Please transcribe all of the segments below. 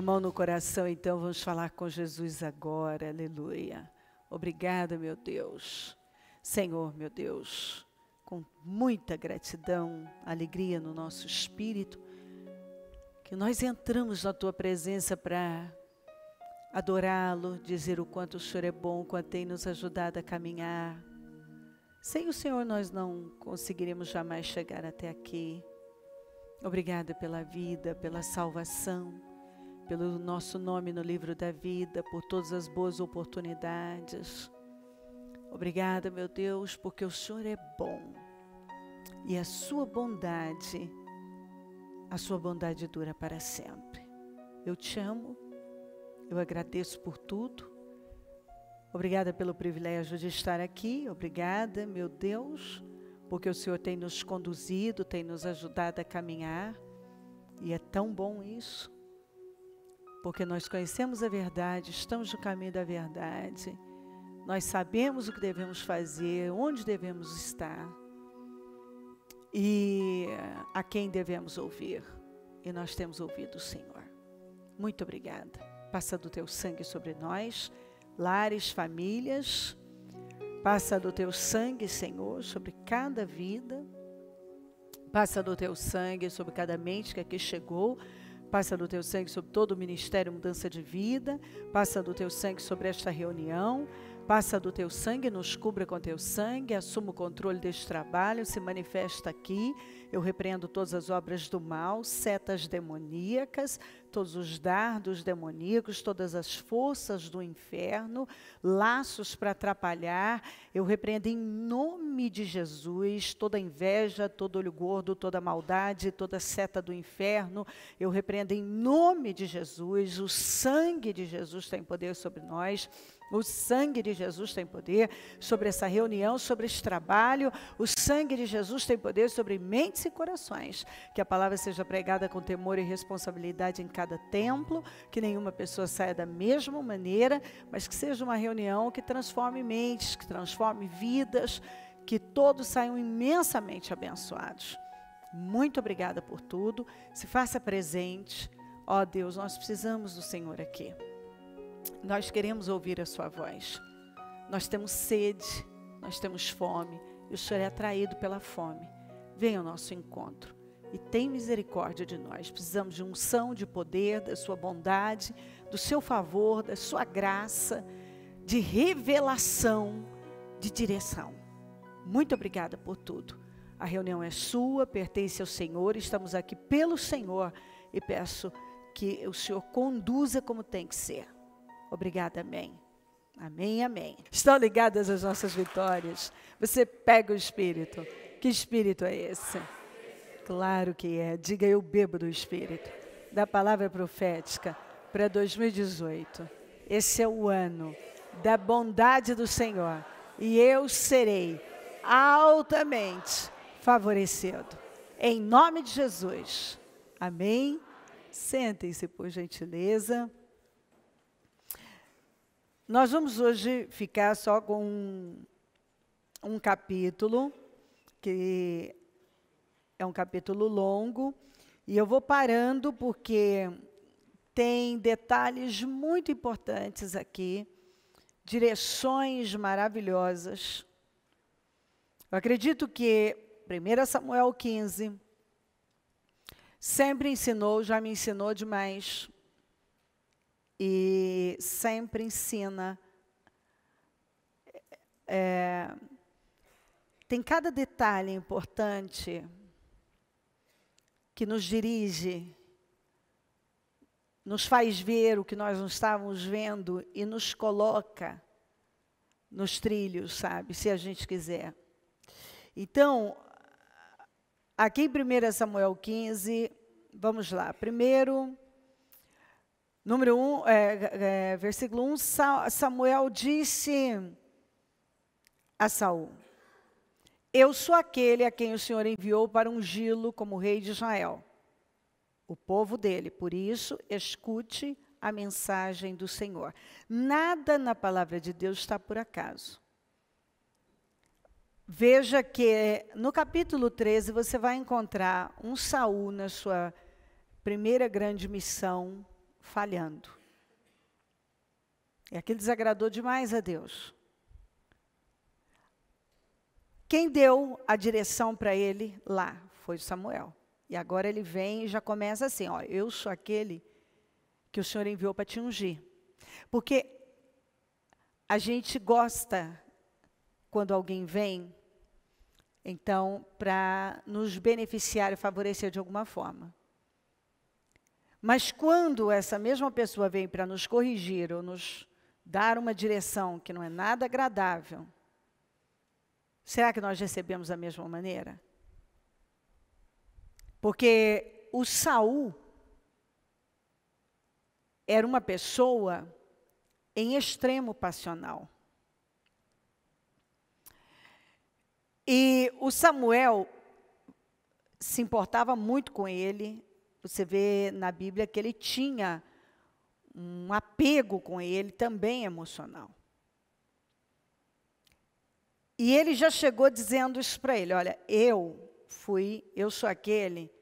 a mão no coração, então, vamos falar com Jesus agora, aleluia. Obrigada, meu Deus. Senhor, meu Deus, com muita gratidão, alegria no nosso espírito, que nós entramos na Tua presença para adorá-lo, dizer o quanto o Senhor é bom, o quanto tem nos ajudado a caminhar. Sem o Senhor nós não conseguiríamos jamais chegar até aqui. Obrigada pela vida, pela salvação, pelo nosso nome no livro da vida, por todas as boas oportunidades. Obrigada, meu Deus, porque o Senhor é bom. E a sua bondade dura para sempre. Eu te amo, eu agradeço por tudo. Obrigada pelo privilégio de estar aqui. Obrigada, meu Deus, porque o Senhor tem nos conduzido, tem nos ajudado a caminhar. E é tão bom isso, porque nós conhecemos a verdade, estamos no caminho da verdade. Nós sabemos o que devemos fazer, onde devemos estar e a quem devemos ouvir. E nós temos ouvido o Senhor. Muito obrigada. Passa do teu sangue sobre nós, lares, famílias. Passa do teu sangue, Senhor, sobre cada vida. Passa do teu sangue sobre cada mente que aqui chegou. Passa do teu sangue sobre todo o ministério Mudança de Vida. Passa do teu sangue sobre esta reunião. Passa do teu sangue, nos cubra com teu sangue, assuma o controle deste trabalho, se manifesta aqui. Eu repreendo todas as obras do mal, setas demoníacas, todos os dardos demoníacos, todas as forças do inferno, laços para atrapalhar. Eu repreendo em nome de Jesus toda inveja, todo olho gordo, toda maldade, toda seta do inferno. Eu repreendo em nome de Jesus. O sangue de Jesus tem poder sobre nós. O sangue de Jesus tem poder sobre essa reunião, sobre esse trabalho. O sangue de Jesus tem poder sobre mentes e corações. Que a palavra seja pregada com temor e responsabilidade em cada templo. Que nenhuma pessoa saia da mesma maneira, mas que seja uma reunião que transforme mentes, que transforme vidas. Que todos saiam imensamente abençoados. Muito obrigada por tudo. Se faça presente. Ó Deus, nós precisamos do Senhor aqui. Nós queremos ouvir a sua voz. Nós temos sede, nós temos fome, e o Senhor é atraído pela fome. Venha ao nosso encontro e tem misericórdia de nós. Precisamos de unção, de poder, da sua bondade, do seu favor, da sua graça, de revelação, de direção. Muito obrigada por tudo. A reunião é sua, pertence ao Senhor, estamos aqui pelo Senhor e peço que o Senhor conduza como tem que ser. Obrigada, amém. Amém, amém. Estão ligadas as nossas vitórias? Você pega o Espírito. Que Espírito é esse? Claro que é. Diga, eu bebo do Espírito. Da palavra profética para 2018. Esse é o ano da bondade do Senhor. E eu serei altamente favorecido. Em nome de Jesus. Amém? Sentem-se, por gentileza. Nós vamos hoje ficar só com um capítulo, que é um capítulo longo, e eu vou parando porque tem detalhes muito importantes aqui, direções maravilhosas. Eu acredito que 1 Samuel 15 sempre ensinou, já me ensinou demais, e sempre ensina. Tem cada detalhe importante que nos dirige, nos faz ver o que nós não estávamos vendo e nos coloca nos trilhos, sabe, se a gente quiser. Então, aqui em 1 Samuel 15, vamos lá. Primeiro, número 1, versículo 1, Samuel disse a Saul: eu sou aquele a quem o Senhor enviou para ungí-lo como rei de Israel, o povo dele. Por isso, escute a mensagem do Senhor. Nada na palavra de Deus está por acaso. Veja que no capítulo 13 você vai encontrar um Saul na sua primeira grande missão, falhando. E aquilo desagradou demais a Deus. Quem deu a direção para ele lá foi Samuel. E agora ele vem e já começa assim, ó, eu sou aquele que o Senhor enviou para te ungir. Porque a gente gosta, quando alguém vem, então, para nos beneficiar e favorecer de alguma forma. Mas quando essa mesma pessoa vem para nos corrigir ou nos dar uma direção que não é nada agradável, será que nós recebemos da mesma maneira? Porque o Saul era uma pessoa em extremo passional. E o Samuel se importava muito com ele. Você vê na Bíblia que ele tinha um apego com ele, também emocional. E ele já chegou dizendo isso para ele, olha, eu sou aquele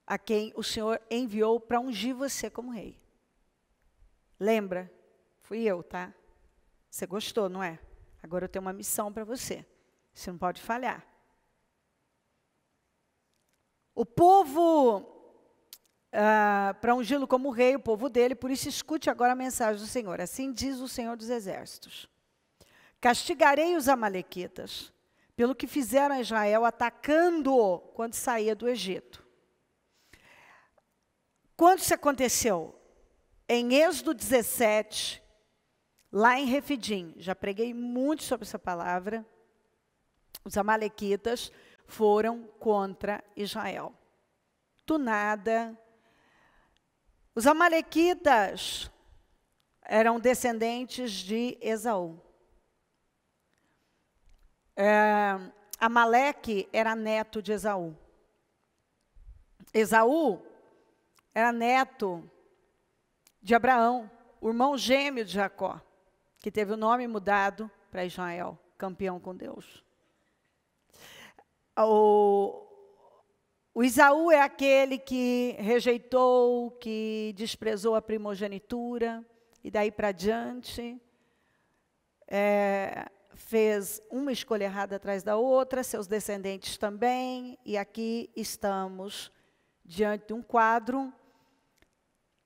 a quem o Senhor enviou para ungir você como rei. Lembra? Fui eu, tá? Você gostou, não é? Agora eu tenho uma missão para você. Você não pode falhar. O povo, para ungí-lo como rei, o povo dele, por isso escute agora a mensagem do Senhor. Assim diz o Senhor dos Exércitos. Castigarei os amalequitas pelo que fizeram a Israel, atacando-o quando saía do Egito. Quando isso aconteceu? Em Êxodo 17, lá em Refidim, já preguei muito sobre essa palavra, os amalequitas foram contra Israel. Do nada, os amalequitas eram descendentes de Esaú. Amaleque era neto de Esaú. Esaú era neto de Abraão, o irmão gêmeo de Jacó, que teve o nome mudado para Israel, campeão com Deus. O Esaú é aquele que rejeitou, que desprezou a primogenitura, e daí para diante, fez uma escolha errada atrás da outra, seus descendentes também, e aqui estamos diante de um quadro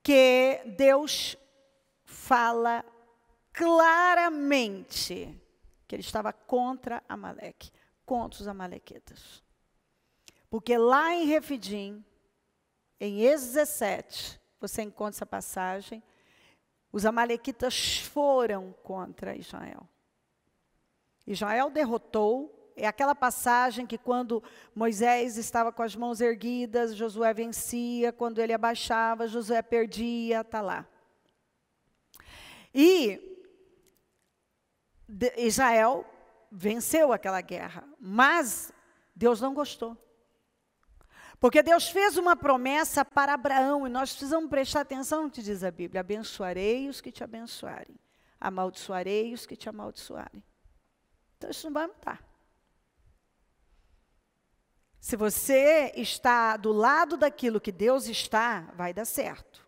que Deus fala claramente que ele estava contra Amaleque, contra os amalequitas. Porque lá em Refidim, em Êxodo 17, você encontra essa passagem, os amalequitas foram contra Israel. Israel derrotou. É aquela passagem que quando Moisés estava com as mãos erguidas, Josué vencia, quando ele abaixava, Josué perdia, está lá. E Israel venceu aquela guerra, mas Deus não gostou. Porque Deus fez uma promessa para Abraão, e nós precisamos prestar atenção no que diz a Bíblia: abençoarei os que te abençoarem, amaldiçoarei os que te amaldiçoarem. Então isso não vai mudar. Se você está do lado daquilo que Deus está, vai dar certo.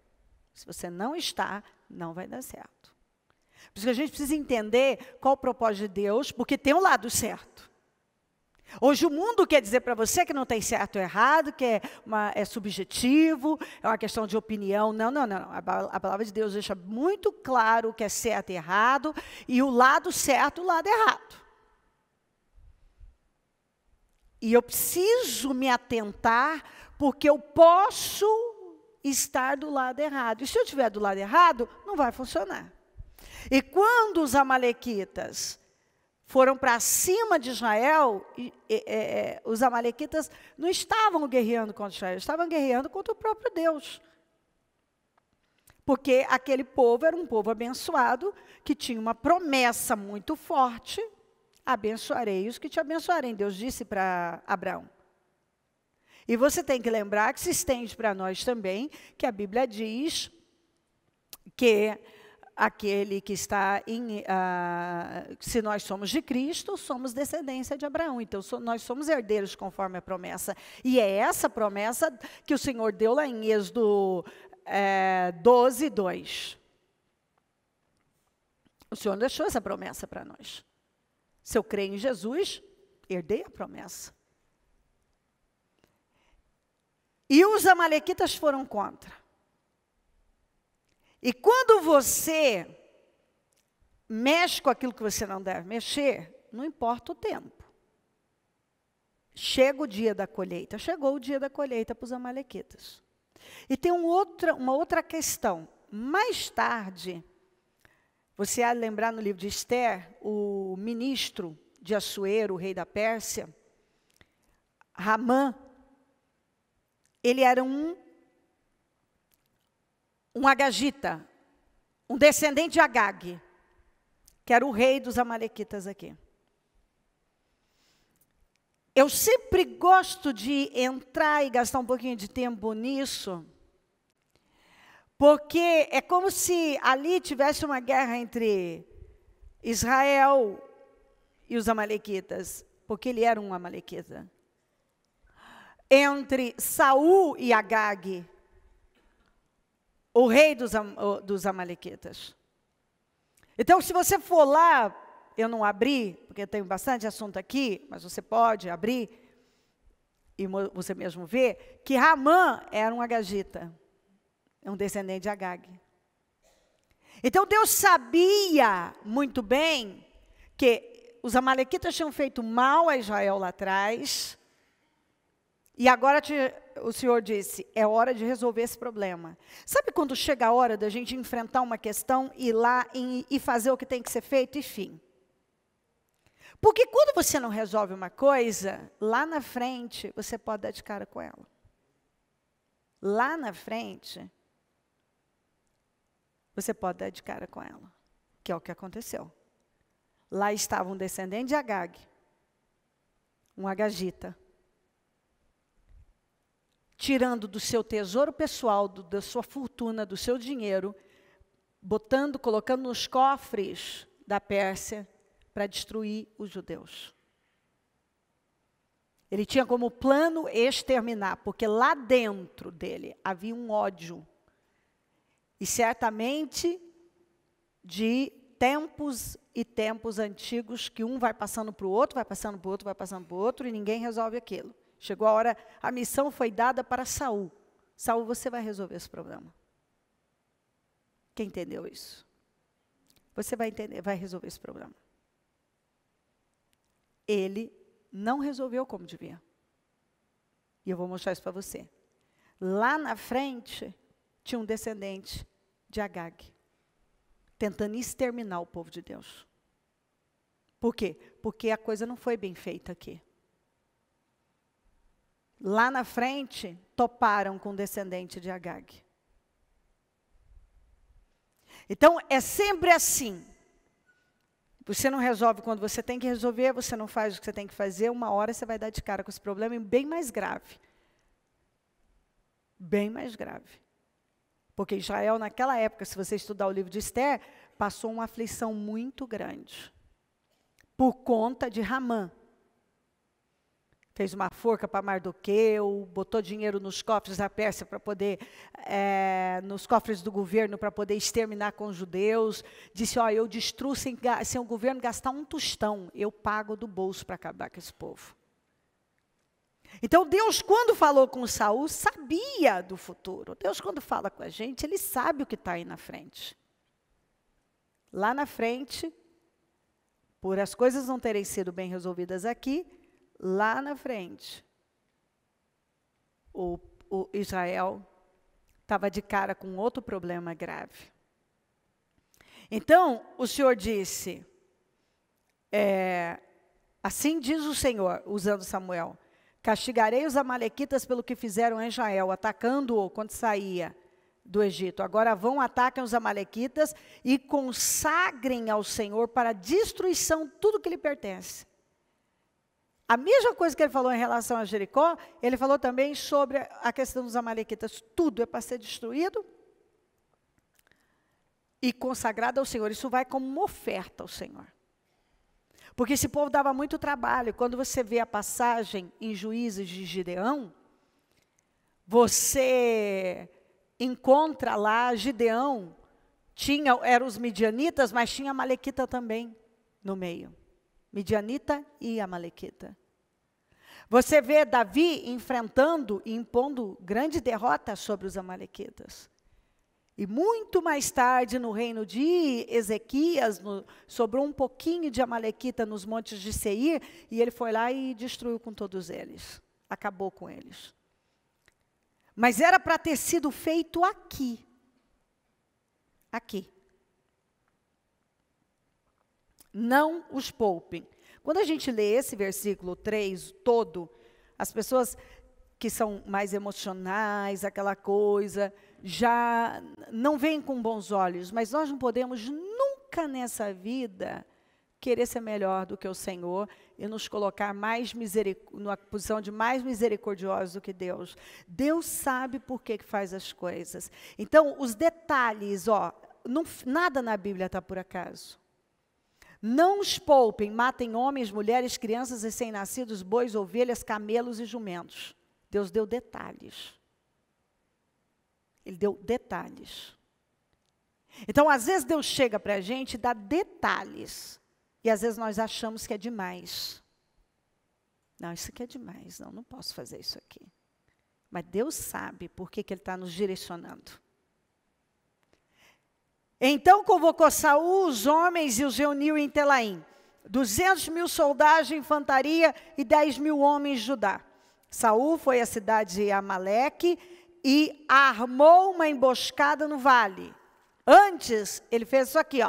Se você não está, não vai dar certo. Por isso que a gente precisa entender qual o propósito de Deus, porque tem um lado certo. Hoje o mundo quer dizer para você que não tem certo ou errado, que é subjetivo, é uma questão de opinião. Não. A palavra de Deus deixa muito claro o que é certo e errado, e o lado certo e o lado errado. E eu preciso me atentar, porque eu posso estar do lado errado. E se eu estiver do lado errado, não vai funcionar. E quando os amalequitas foram para cima de Israel, os amalequitas não estavam guerreando contra Israel, estavam guerreando contra o próprio Deus. Porque aquele povo era um povo abençoado, que tinha uma promessa muito forte: abençoarei os que te abençoarem. Deus disse para Abraão. E você tem que lembrar que se estende para nós também, que a Bíblia diz que aquele que está se nós somos de Cristo, somos descendência de Abraão. Então, nós somos herdeiros conforme a promessa. E é essa promessa que o Senhor deu lá em Êxodo 12, 2. O Senhor deixou essa promessa para nós. Se eu creio em Jesus, herdei a promessa. E os amalequitas foram contra. E quando você mexe com aquilo que você não deve mexer, não importa o tempo. Chega o dia da colheita. Chegou o dia da colheita para os amalequitas. E tem uma outra questão. Mais tarde, você há de lembrar no livro de Esther, o ministro de Assuero, o rei da Pérsia, Ramã, ele era um agagita, um descendente de Agag, que era o rei dos amalequitas aqui. Eu sempre gosto de entrar e gastar um pouquinho de tempo nisso, porque é como se ali tivesse uma guerra entre Israel e os amalequitas, porque ele era um amalequita. Entre Saul e Agag, o rei dos amalequitas. Então, se você for lá, eu não abri, porque eu tenho bastante assunto aqui, mas você pode abrir e você mesmo ver, que Ramã era um agagita, um descendente de Agag. Então, Deus sabia muito bem que os amalequitas tinham feito mal a Israel lá atrás, e agora o Senhor disse, é hora de resolver esse problema. Sabe quando chega a hora da gente enfrentar uma questão, ir lá e fazer o que tem que ser feito, enfim. Porque quando você não resolve uma coisa, lá na frente, você pode dar de cara com ela. Lá na frente, você pode dar de cara com ela. Que é o que aconteceu. Lá estava um descendente de Agag, um agagita, tirando do seu tesouro pessoal, da sua fortuna, do seu dinheiro, colocando nos cofres da Pérsia para destruir os judeus. Ele tinha como plano exterminar, porque lá dentro dele havia um ódio. E certamente de tempos e tempos antigos, que um vai passando para o outro, vai passando para o outro, vai passando para o outro, e ninguém resolve aquilo. Chegou a hora, a missão foi dada para Saul. Saul, você vai resolver esse problema. Quem entendeu isso? Você vai entender, vai resolver esse problema. Ele não resolveu como devia. E eu vou mostrar isso para você. Lá na frente, tinha um descendente de Agag, tentando exterminar o povo de Deus. Por quê? Porque a coisa não foi bem feita aqui. Lá na frente, toparam com o descendente de Agag. Então, é sempre assim. Você não resolve quando você tem que resolver, você não faz o que você tem que fazer, uma hora você vai dar de cara com esse problema bem mais grave. Bem mais grave. Porque Israel, naquela época, se você estudar o livro de Esther, passou uma aflição muito grande. Por conta de Ramã. Fez uma forca para Mardoqueu, botou dinheiro nos cofres da Pérsia para poder, nos cofres do governo para poder exterminar com os judeus. Disse, ó, eu destruo sem o governo gastar um tostão, eu pago do bolso para acabar com esse povo. Então Deus, quando falou com Saul, sabia do futuro. Deus, quando fala com a gente, Ele sabe o que está aí na frente. Lá na frente, por as coisas não terem sido bem resolvidas aqui, lá na frente, o Israel estava de cara com outro problema grave. Então, o Senhor disse, assim diz o Senhor, usando Samuel, castigarei os amalequitas pelo que fizeram em Israel, atacando-o quando saía do Egito. Agora vão, ataquem os amalequitas e consagrem ao Senhor para destruição tudo que lhe pertence. A mesma coisa que ele falou em relação a Jericó, ele falou também sobre a questão dos amalequitas. Tudo é para ser destruído e consagrado ao Senhor. Isso vai como uma oferta ao Senhor. Porque esse povo dava muito trabalho. Quando você vê a passagem em Juízes de Gideão, você encontra lá Gideão, eram os midianitas, mas tinha Amalequita também no meio. Midianita e Amalequita. Você vê Davi enfrentando e impondo grande derrota sobre os amalequitas. E muito mais tarde, no reino de Ezequias, sobrou um pouquinho de amalequita nos montes de Seir, e ele foi lá e destruiu com todos eles. Acabou com eles. Mas era para ter sido feito aqui. Aqui. Não os poupem. Quando a gente lê esse versículo 3 todo, as pessoas que são mais emocionais, aquela coisa, já não veem com bons olhos, mas nós não podemos nunca nessa vida querer ser melhor do que o Senhor e nos colocar numa posição de mais misericordiosos do que Deus. Deus sabe por que faz as coisas. Então, os detalhes, nada na Bíblia está por acaso. Não os poupem, matem homens, mulheres, crianças, recém-nascidos, bois, ovelhas, camelos e jumentos. Deus deu detalhes. Ele deu detalhes. Então, às vezes, Deus chega para a gente e dá detalhes. E, às vezes, nós achamos que é demais. Não, isso aqui é demais. Não posso fazer isso aqui. Mas Deus sabe por que Ele está nos direcionando. Então convocou Saul os homens e os reuniu em Telaim. 200.000 soldados de infantaria e 10.000 homens de Judá. Saul foi à cidade de Amaleque e armou uma emboscada no vale. Antes, ele fez isso aqui,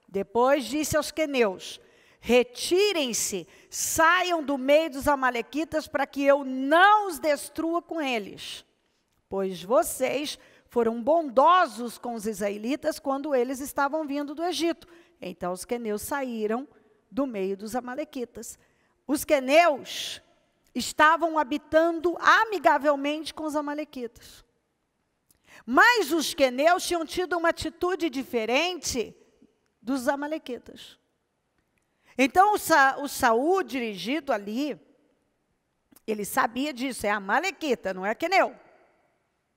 Depois disse aos queneus: retirem-se, saiam do meio dos amalequitas para que eu não os destrua com eles. Pois vocês foram bondosos com os israelitas quando eles estavam vindo do Egito. Então os queneus saíram do meio dos amalequitas. Os queneus estavam habitando amigavelmente com os amalequitas. Mas os queneus tinham tido uma atitude diferente dos amalequitas. Então o Saul, dirigido ali, ele sabia disso, é amalequita, não é queneu.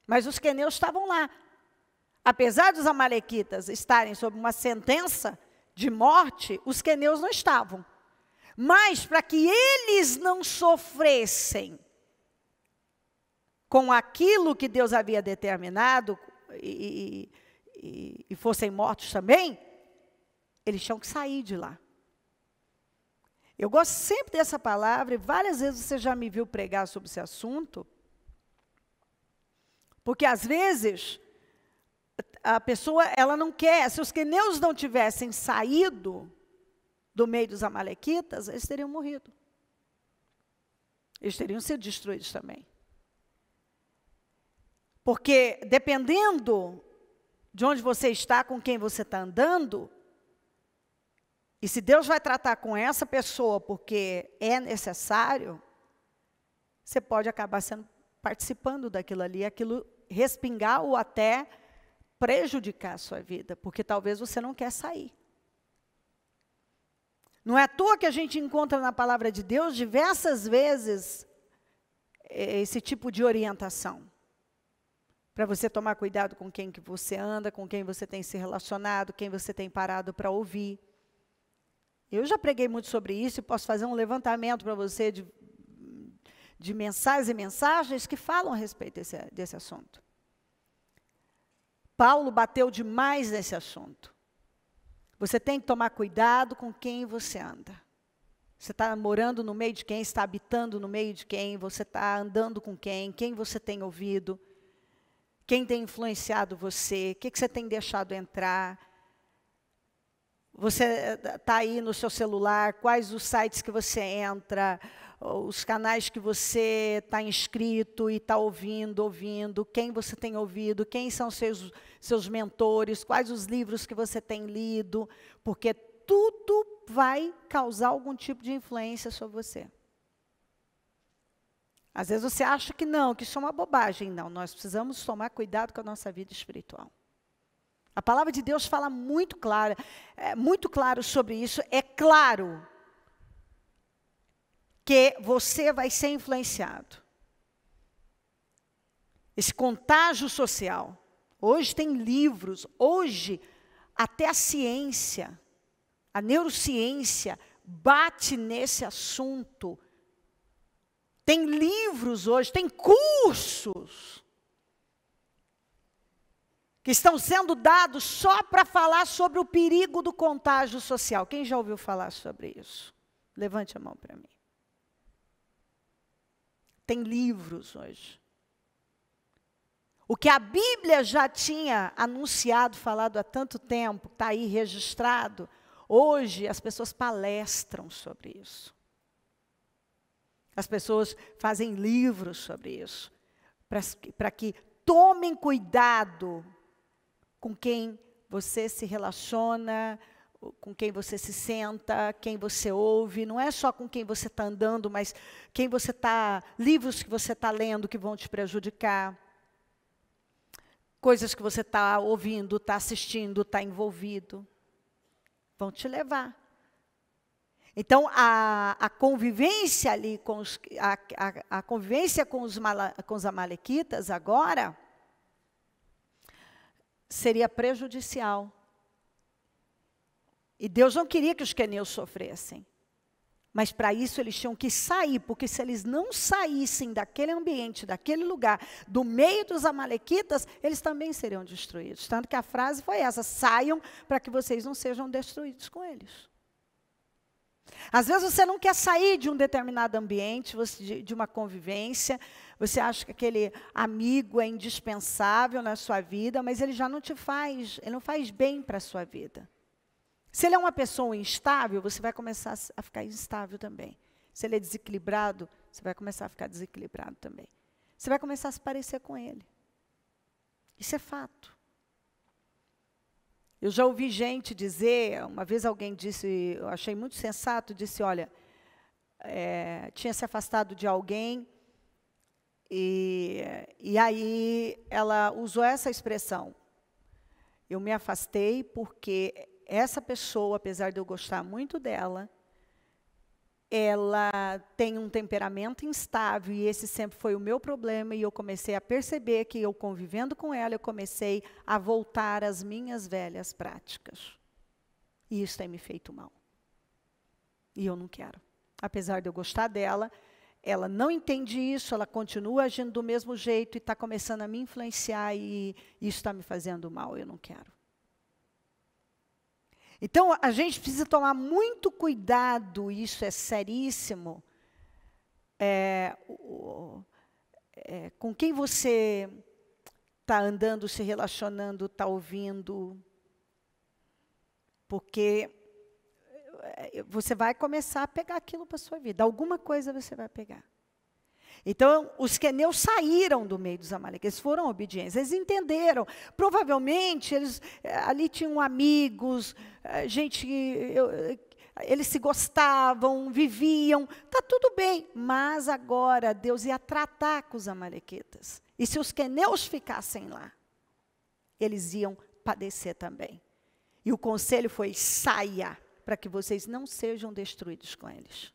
Mas os queneus estavam lá. Apesar dos amalequitas estarem sob uma sentença de morte, os queneus não estavam. Mas para que eles não sofressem com aquilo que Deus havia determinado e fossem mortos também, eles tinham que sair de lá. Eu gosto sempre dessa palavra, e várias vezes você já me viu pregar sobre esse assunto, porque às vezes a pessoa, ela não quer, se os queneus não tivessem saído do meio dos amalequitas, eles teriam morrido. Eles teriam sido destruídos também. Porque dependendo de onde você está, com quem você está andando, e se Deus vai tratar com essa pessoa porque é necessário, você pode acabar participando daquilo ali, aquilo respingar ou até prejudicar a sua vida, porque talvez você não quer sair. Não é à toa que a gente encontra na palavra de Deus diversas vezes esse tipo de orientação. Para você tomar cuidado com quem que você anda, com quem você tem se relacionado, quem você tem parado para ouvir. Eu já preguei muito sobre isso e posso fazer um levantamento para você de mensagens e mensagens que falam a respeito desse assunto. Paulo bateu demais nesse assunto. Você tem que tomar cuidado com quem você anda. Você está morando no meio de quem, está habitando no meio de quem, você está andando com quem você tem ouvido, quem tem influenciado você, o que você tem deixado entrar. Você está aí no seu celular, quais os sites que você entra, os canais que você está inscrito e está ouvindo, quem você tem ouvido, quem são seus mentores, quais os livros que você tem lido, porque tudo vai causar algum tipo de influência sobre você. Às vezes você acha que não, que isso é uma bobagem. Não, nós precisamos tomar cuidado com a nossa vida espiritual. A palavra de Deus fala muito claro sobre isso. É claro que você vai ser influenciado. Esse contágio social. Hoje tem livros, hoje até a ciência, a neurociência bate nesse assunto. Tem livros hoje, tem cursos que estão sendo dados só para falar sobre o perigo do contágio social. Quem já ouviu falar sobre isso? Levante a mão para mim. Tem livros hoje. O que a Bíblia já tinha anunciado, falado há tanto tempo, está aí registrado, hoje as pessoas palestram sobre isso. As pessoas fazem livros sobre isso, para que tomem cuidado com quem você se relaciona, com quem você se senta, quem você ouve. Não é só com quem você está andando, mas quem você está, livros que você está lendo que vão te prejudicar. Coisas que você está ouvindo, está assistindo, está envolvido, vão te levar. Então, a convivência ali, a convivência com os amalequitas agora, seria prejudicial. E Deus não queria que os queneus sofressem. Mas para isso eles tinham que sair, porque se eles não saíssem daquele ambiente, daquele lugar, do meio dos amalequitas, eles também seriam destruídos. Tanto que a frase foi essa: saiam para que vocês não sejam destruídos com eles. Às vezes você não quer sair de um determinado ambiente, de uma convivência, você acha que aquele amigo é indispensável na sua vida, mas ele já não te faz, ele não faz bem para a sua vida. Se ele é uma pessoa instável, você vai começar a ficar instável também. Se ele é desequilibrado, você vai começar a ficar desequilibrado também. Você vai começar a se parecer com ele. Isso é fato. Eu já ouvi gente dizer, uma vez alguém disse, eu achei muito sensato, disse, olha, tinha se afastado de alguém, e aí ela usou essa expressão: eu me afastei porque essa pessoa, apesar de eu gostar muito dela, ela tem um temperamento instável, e esse sempre foi o meu problema, e eu comecei a perceber que eu convivendo com ela, eu comecei a voltar às minhas velhas práticas. E isso tem me feito mal. E eu não quero. Apesar de eu gostar dela, ela não entende isso, ela continua agindo do mesmo jeito e está começando a me influenciar, e isso está me fazendo mal, eu não quero. Então, a gente precisa tomar muito cuidado, isso é seríssimo, com quem você está andando, se relacionando, está ouvindo, porque você vai começar a pegar aquilo para a sua vida, alguma coisa você vai pegar. Então, os queneus saíram do meio dos amalequitas, eles foram obedientes, eles entenderam. Provavelmente, eles ali tinham amigos, gente, eles se gostavam, viviam, está tudo bem. Mas agora, Deus ia tratar com os amalequitas. E se os queneus ficassem lá, eles iam padecer também. E o conselho foi: saia, para que vocês não sejam destruídos com eles.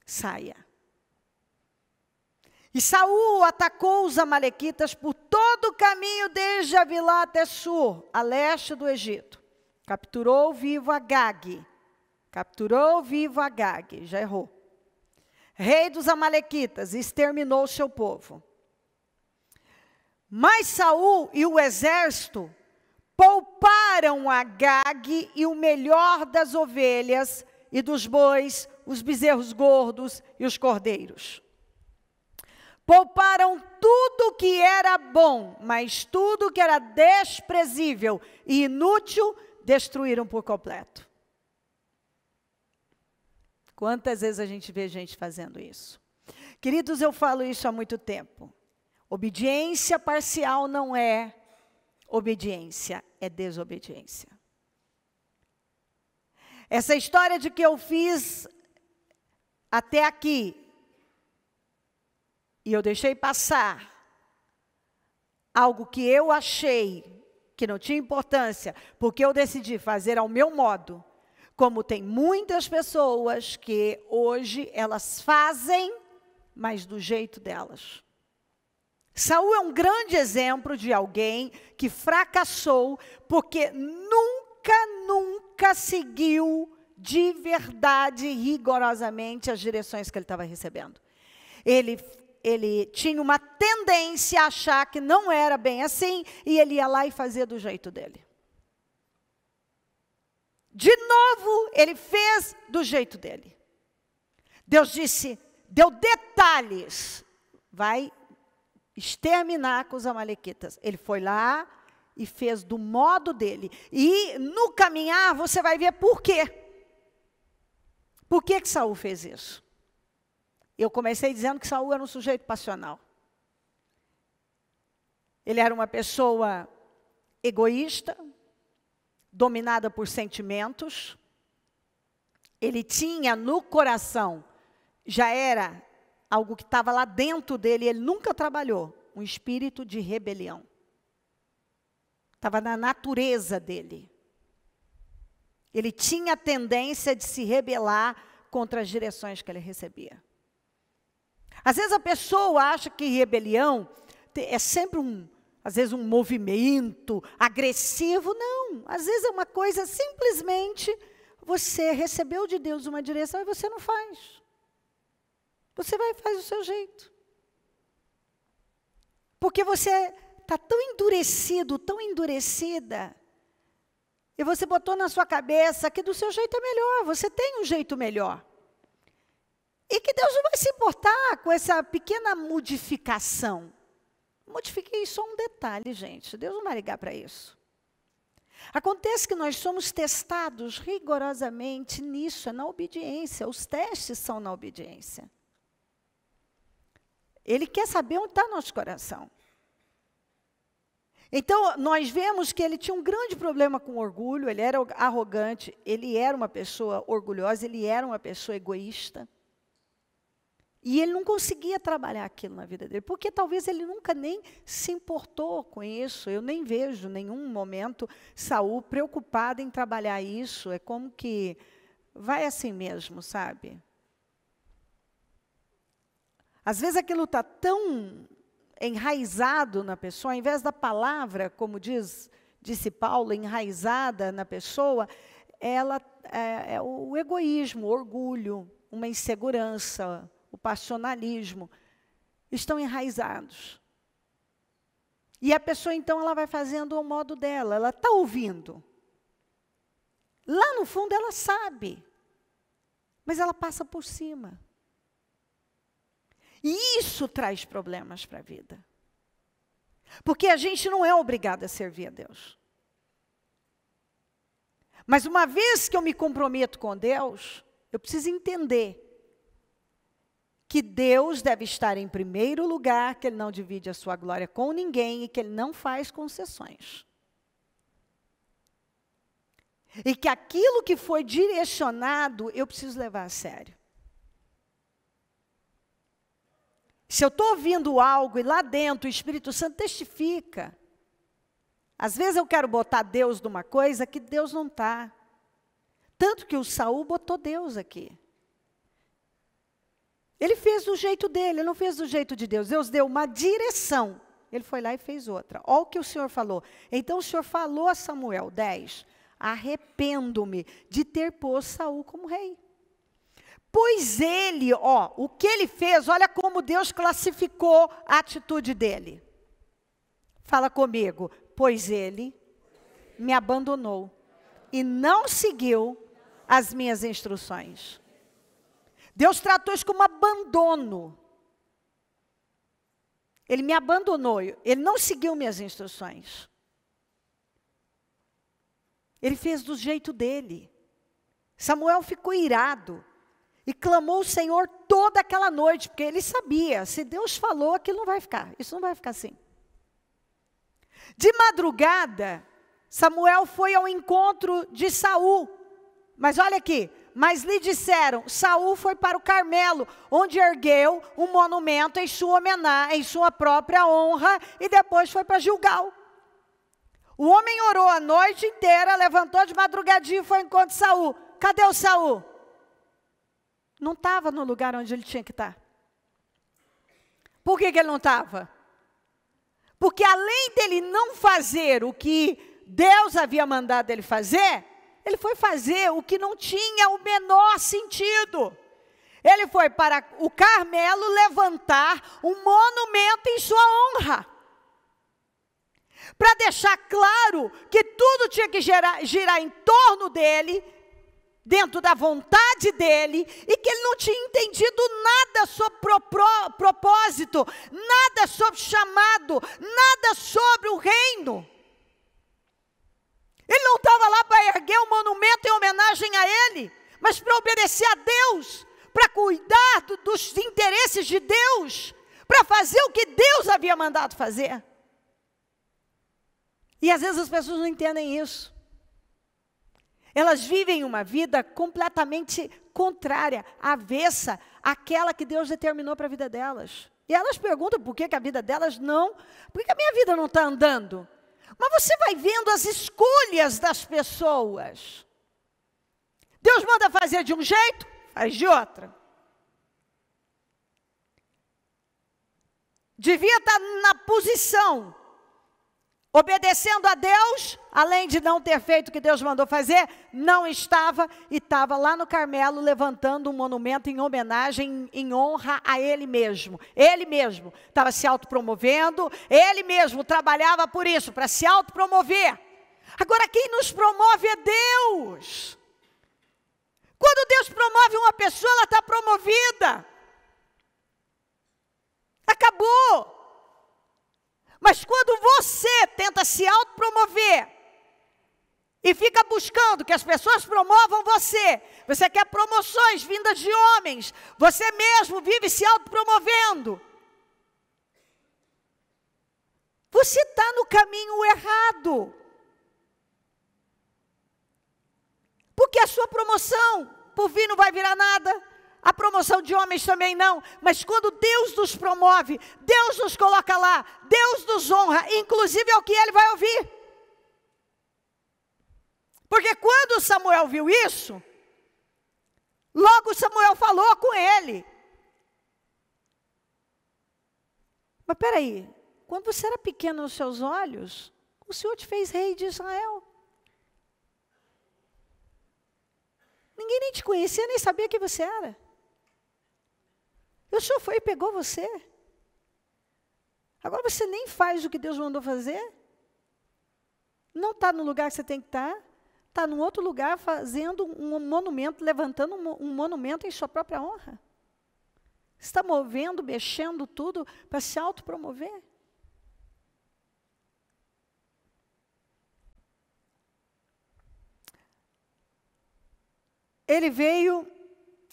Saia. E Saul atacou os amalequitas por todo o caminho desde Avilá até Sur, a leste do Egito. Capturou vivo Agag. Capturou vivo Agag, já errou. Rei dos amalequitas, exterminou o seu povo. Mas Saul e o exército pouparam Agag e o melhor das ovelhas e dos bois, os bezerros gordos e os cordeiros. Pouparam tudo que era bom, mas tudo que era desprezível e inútil, destruíram por completo. Quantas vezes a gente vê gente fazendo isso? Queridos, eu falo isso há muito tempo. Obediência parcial não é obediência, é desobediência. Essa história de que eu fiz até aqui, e eu deixei passar algo que eu achei que não tinha importância, porque eu decidi fazer ao meu modo, como tem muitas pessoas que hoje elas fazem, mas do jeito delas. Saul é um grande exemplo de alguém que fracassou porque nunca seguiu de verdade, rigorosamente, as direções que ele estava recebendo. Ele tinha uma tendência a achar que não era bem assim, e ele ia lá e fazia do jeito dele. De novo, ele fez do jeito dele. Deus deu detalhes, vai exterminar com os amalequitas. Ele foi lá e fez do modo dele. E no caminhar você vai ver por quê. Por que Saul fez isso? Eu comecei dizendo que Saul era um sujeito passional. Ele era uma pessoa egoísta, dominada por sentimentos. Ele tinha no coração, já era algo que estava lá dentro dele, ele nunca trabalhou, um espírito de rebelião. Estava na natureza dele. Ele tinha a tendência de se rebelar contra as direções que ele recebia. Às vezes a pessoa acha que rebelião é sempre às vezes um movimento agressivo. Não, às vezes é uma coisa simplesmente você recebeu de Deus uma direção e você não faz. Você vai e faz do seu jeito. Porque você está tão endurecido, tão endurecida, e você botou na sua cabeça que do seu jeito é melhor, você tem um jeito melhor. E que Deus não vai se importar com essa pequena modificação. Modifiquei só um detalhe, gente. Deus não vai ligar para isso. Acontece que nós somos testados rigorosamente nisso, é na obediência. Os testes são na obediência. Ele quer saber onde está nosso coração. Então, nós vemos que ele tinha um grande problema com orgulho, ele era arrogante, ele era uma pessoa orgulhosa, ele era uma pessoa egoísta. E ele não conseguia trabalhar aquilo na vida dele, porque talvez ele nunca nem se importou com isso. Eu nem vejo nenhum momento Saul preocupado em trabalhar isso. É como que vai assim mesmo, sabe? Às vezes aquilo está tão enraizado na pessoa, ao invés da palavra, como disse Paulo, enraizada na pessoa, ela é o egoísmo, o orgulho, uma insegurança, o passionalismo, estão enraizados. E a pessoa, então, ela vai fazendo ao modo dela, ela está ouvindo. Lá no fundo ela sabe, mas ela passa por cima. E isso traz problemas para a vida. Porque a gente não é obrigado a servir a Deus. Mas uma vez que eu me comprometo com Deus, eu preciso entender que Deus deve estar em primeiro lugar, que Ele não divide a sua glória com ninguém e que Ele não faz concessões. E que aquilo que foi direcionado, eu preciso levar a sério. Se eu estou ouvindo algo e lá dentro o Espírito Santo testifica, às vezes eu quero botar Deus numa coisa que Deus não está. Tanto que o Saul botou Deus aqui. Ele fez do jeito dele, ele não fez do jeito de Deus. Deus deu uma direção, ele foi lá e fez outra. Olha o que o Senhor falou. Então o Senhor falou a Samuel, 10, arrependo-me de ter posto Saul como rei. Pois ele, o que ele fez, olha como Deus classificou a atitude dele. Fala comigo. Pois ele me abandonou e não seguiu as minhas instruções. Deus tratou isso como abandono. Ele me abandonou, ele não seguiu minhas instruções. Ele fez do jeito dele. Samuel ficou irado e clamou o Senhor toda aquela noite, porque ele sabia, se Deus falou, aquilo não vai ficar, isso não vai ficar assim. De madrugada, Samuel foi ao encontro de Saul. Mas olha aqui, mas lhe disseram, Saul foi para o Carmelo, onde ergueu um monumento em sua homenagem, em sua própria honra, e depois foi para Gilgal. O homem orou a noite inteira, levantou de madrugadinha e foi ao encontro de Saul. Cadê o Saul? Não estava no lugar onde ele tinha que estar. Por que ele não estava? Porque além dele não fazer o que Deus havia mandado ele fazer, ele foi fazer o que não tinha o menor sentido. Ele foi para o Carmelo levantar um monumento em sua honra. Para deixar claro que tudo tinha que girar em torno dele, dentro da vontade dele, e que ele não tinha entendido nada sobre propósito, nada sobre chamado, nada sobre o reino. Ele não estava lá para erguer um monumento em homenagem a ele, mas para obedecer a Deus, para cuidar dos interesses de Deus, para fazer o que Deus havia mandado fazer. E às vezes as pessoas não entendem isso. Elas vivem uma vida completamente contrária, avessa àquela que Deus determinou para a vida delas. E elas perguntam por que a vida delas não, por que a minha vida não está andando? Mas você vai vendo as escolhas das pessoas. Deus manda fazer de um jeito, faz de outra. Devia estar na posição, obedecendo a Deus, além de não ter feito o que Deus mandou fazer, não estava, e estava lá no Carmelo levantando um monumento em homenagem, em honra a ele mesmo. Ele mesmo estava se autopromovendo, ele mesmo trabalhava por isso, para se autopromover. Agora quem nos promove é Deus. Quando Deus promove uma pessoa, ela está promovida. Acabou. Mas quando você tenta se autopromover e fica buscando que as pessoas promovam você, você quer promoções vindas de homens, você mesmo vive se autopromovendo, você está no caminho errado. Porque a sua promoção por vir não vai virar nada. A promoção de homens também não, mas quando Deus nos promove, Deus nos coloca lá, Deus nos honra, inclusive é o que ele vai ouvir. Porque quando Samuel viu isso, logo Samuel falou com ele. Mas peraí, quando você era pequeno aos seus olhos, o Senhor te fez rei de Israel. Ninguém nem te conhecia, nem sabia quem você era. O Senhor foi e pegou você. Agora você nem faz o que Deus mandou fazer. Não está no lugar que você tem que estar. Está num outro lugar fazendo um monumento, levantando um monumento em sua própria honra. Está movendo, mexendo tudo para se autopromover. Ele veio,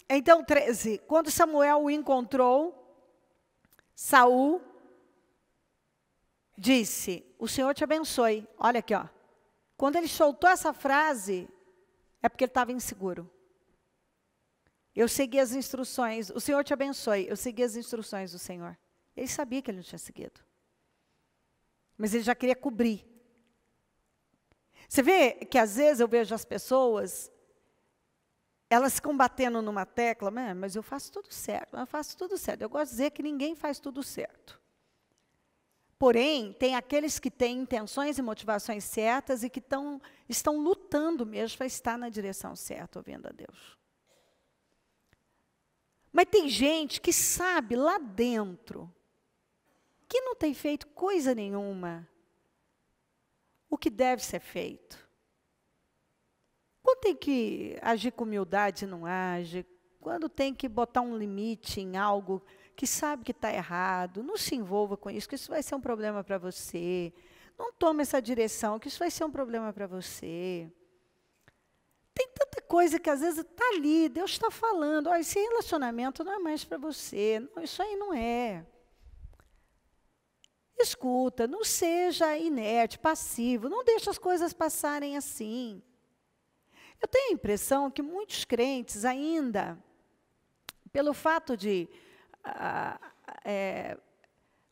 então 13, quando Samuel o encontrou, Saul disse, o Senhor te abençoe. Olha aqui, ó. Quando ele soltou essa frase, é porque ele estava inseguro. Eu segui as instruções, o Senhor te abençoe, eu segui as instruções do Senhor. Ele sabia que ele não tinha seguido. Mas ele já queria cobrir. Você vê que às vezes eu vejo as pessoas, elas ficam batendo numa tecla, mas eu faço tudo certo, eu faço tudo certo. Eu gosto de dizer que ninguém faz tudo certo. Porém, tem aqueles que têm intenções e motivações certas e que estão lutando mesmo para estar na direção certa, ouvindo a Deus. Mas tem gente que sabe lá dentro, que não tem feito coisa nenhuma, o que deve ser feito. Quando tem que agir com humildade, não age. Quando tem que botar um limite em algo que sabe que está errado, não se envolva com isso, que isso vai ser um problema para você. Não tome essa direção, que isso vai ser um problema para você. Tem tanta coisa que às vezes está ali, Deus está falando, olha, esse relacionamento não é mais para você, não, isso aí não é. Escuta, não seja inerte, passivo, não deixe as coisas passarem assim. Eu tenho a impressão que muitos crentes ainda, pelo fato de...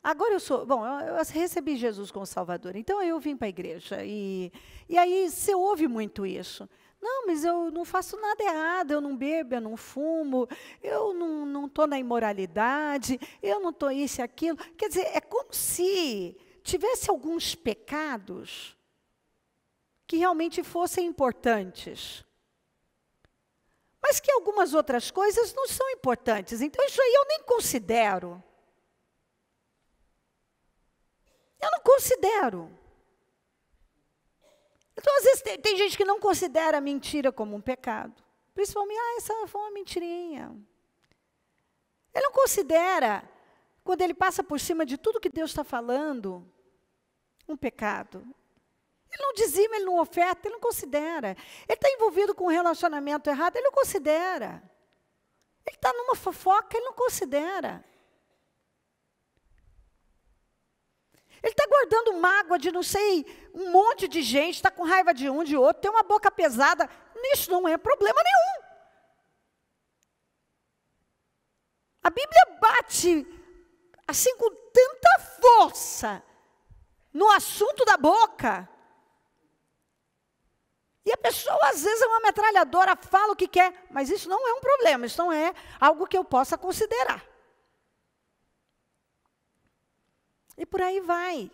agora eu recebi Jesus como Salvador, então eu vim para a igreja. E aí você ouve muito isso. Não, mas eu não faço nada errado, eu não bebo, eu não fumo, eu não estou na imoralidade, eu não estou isso e aquilo. Quer dizer, é como se tivesse alguns pecados que realmente fossem importantes, mas que algumas outras coisas não são importantes. Então, isso aí eu nem considero. Eu não considero. Então, às vezes, tem gente que não considera a mentira como um pecado. Principalmente, essa foi uma mentirinha. Ele não considera, quando ele passa por cima de tudo que Deus está falando, um pecado. Ele não dizima, ele não oferta, ele não considera. Ele está envolvido com um relacionamento errado, ele não considera. Ele está numa fofoca, ele não considera. Ele está guardando mágoa de não sei, um monte de gente, está com raiva de um, de outro, tem uma boca pesada. Isso não é problema nenhum. A Bíblia bate assim com tanta força no assunto da boca. E a pessoa, às vezes, é uma metralhadora, fala o que quer, mas isso não é um problema, isso não é algo que eu possa considerar. E por aí vai.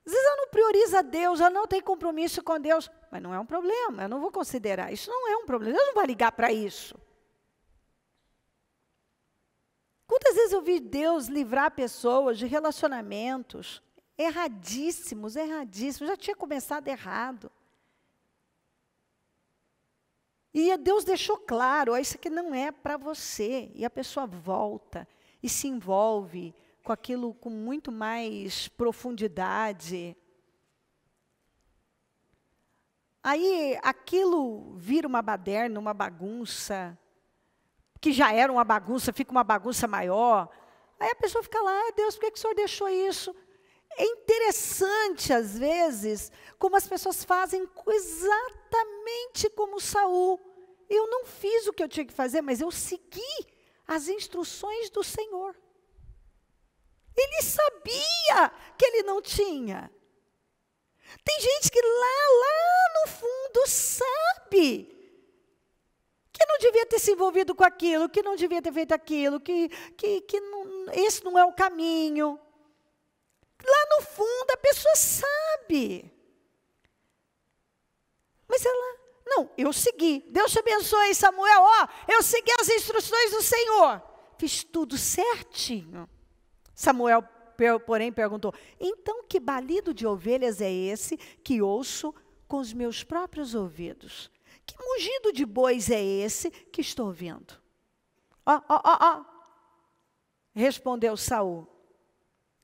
Às vezes eu não priorizo a Deus, eu não tenho compromisso com Deus, mas não é um problema, eu não vou considerar, isso não é um problema, Deus não vai ligar para isso. Quantas vezes eu vi Deus livrar pessoas de relacionamentos erradíssimos, já tinha começado errado. E Deus deixou claro, isso aqui não é para você. E a pessoa volta e se envolve com aquilo com muito mais profundidade. Aí aquilo vira uma baderna, uma bagunça, que já era uma bagunça, fica uma bagunça maior. Aí a pessoa fica lá, Deus, por que o Senhor deixou isso? É interessante, às vezes, como as pessoas fazem exatamente como Saul. Eu não fiz o que eu tinha que fazer, mas eu segui as instruções do Senhor. Ele sabia que ele não tinha. Tem gente que lá no fundo sabe que não devia ter se envolvido com aquilo, que não devia ter feito aquilo, que não, esse não é o caminho. Lá no fundo a pessoa sabe. Mas ela, não, eu segui. Deus te abençoe, Samuel. Eu segui as instruções do Senhor. Fiz tudo certinho. Samuel, porém, perguntou, então que balido de ovelhas é esse que ouço com os meus próprios ouvidos? Que mugido de bois é esse que estou ouvindo? Respondeu Saul.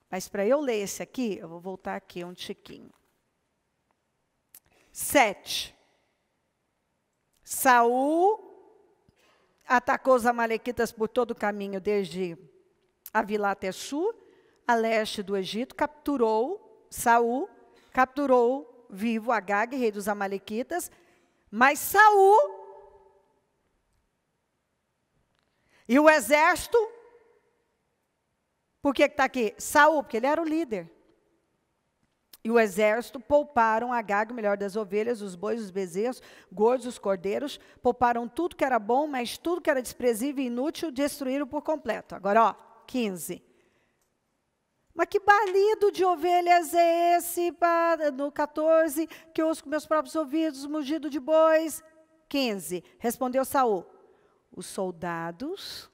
Mas para eu ler esse aqui, eu vou voltar aqui um tiquinho. 7. Saul atacou os amalequitas por todo o caminho, desde Avilá até Sul, a leste do Egito, Saul capturou vivo Agag, rei dos amalequitas, mas Saul e o exército, por que está aqui? Saul, porque ele era o líder. E o exército pouparam Agag, o melhor das ovelhas, os bois, os bezerros, gordos, os cordeiros, pouparam tudo que era bom, mas tudo que era desprezível e inútil, destruíram por completo. Agora, 15. Mas que balido de ovelhas é esse, no 14, que eu ouço com meus próprios ouvidos, mugido de bois? 15. Respondeu Saul, os soldados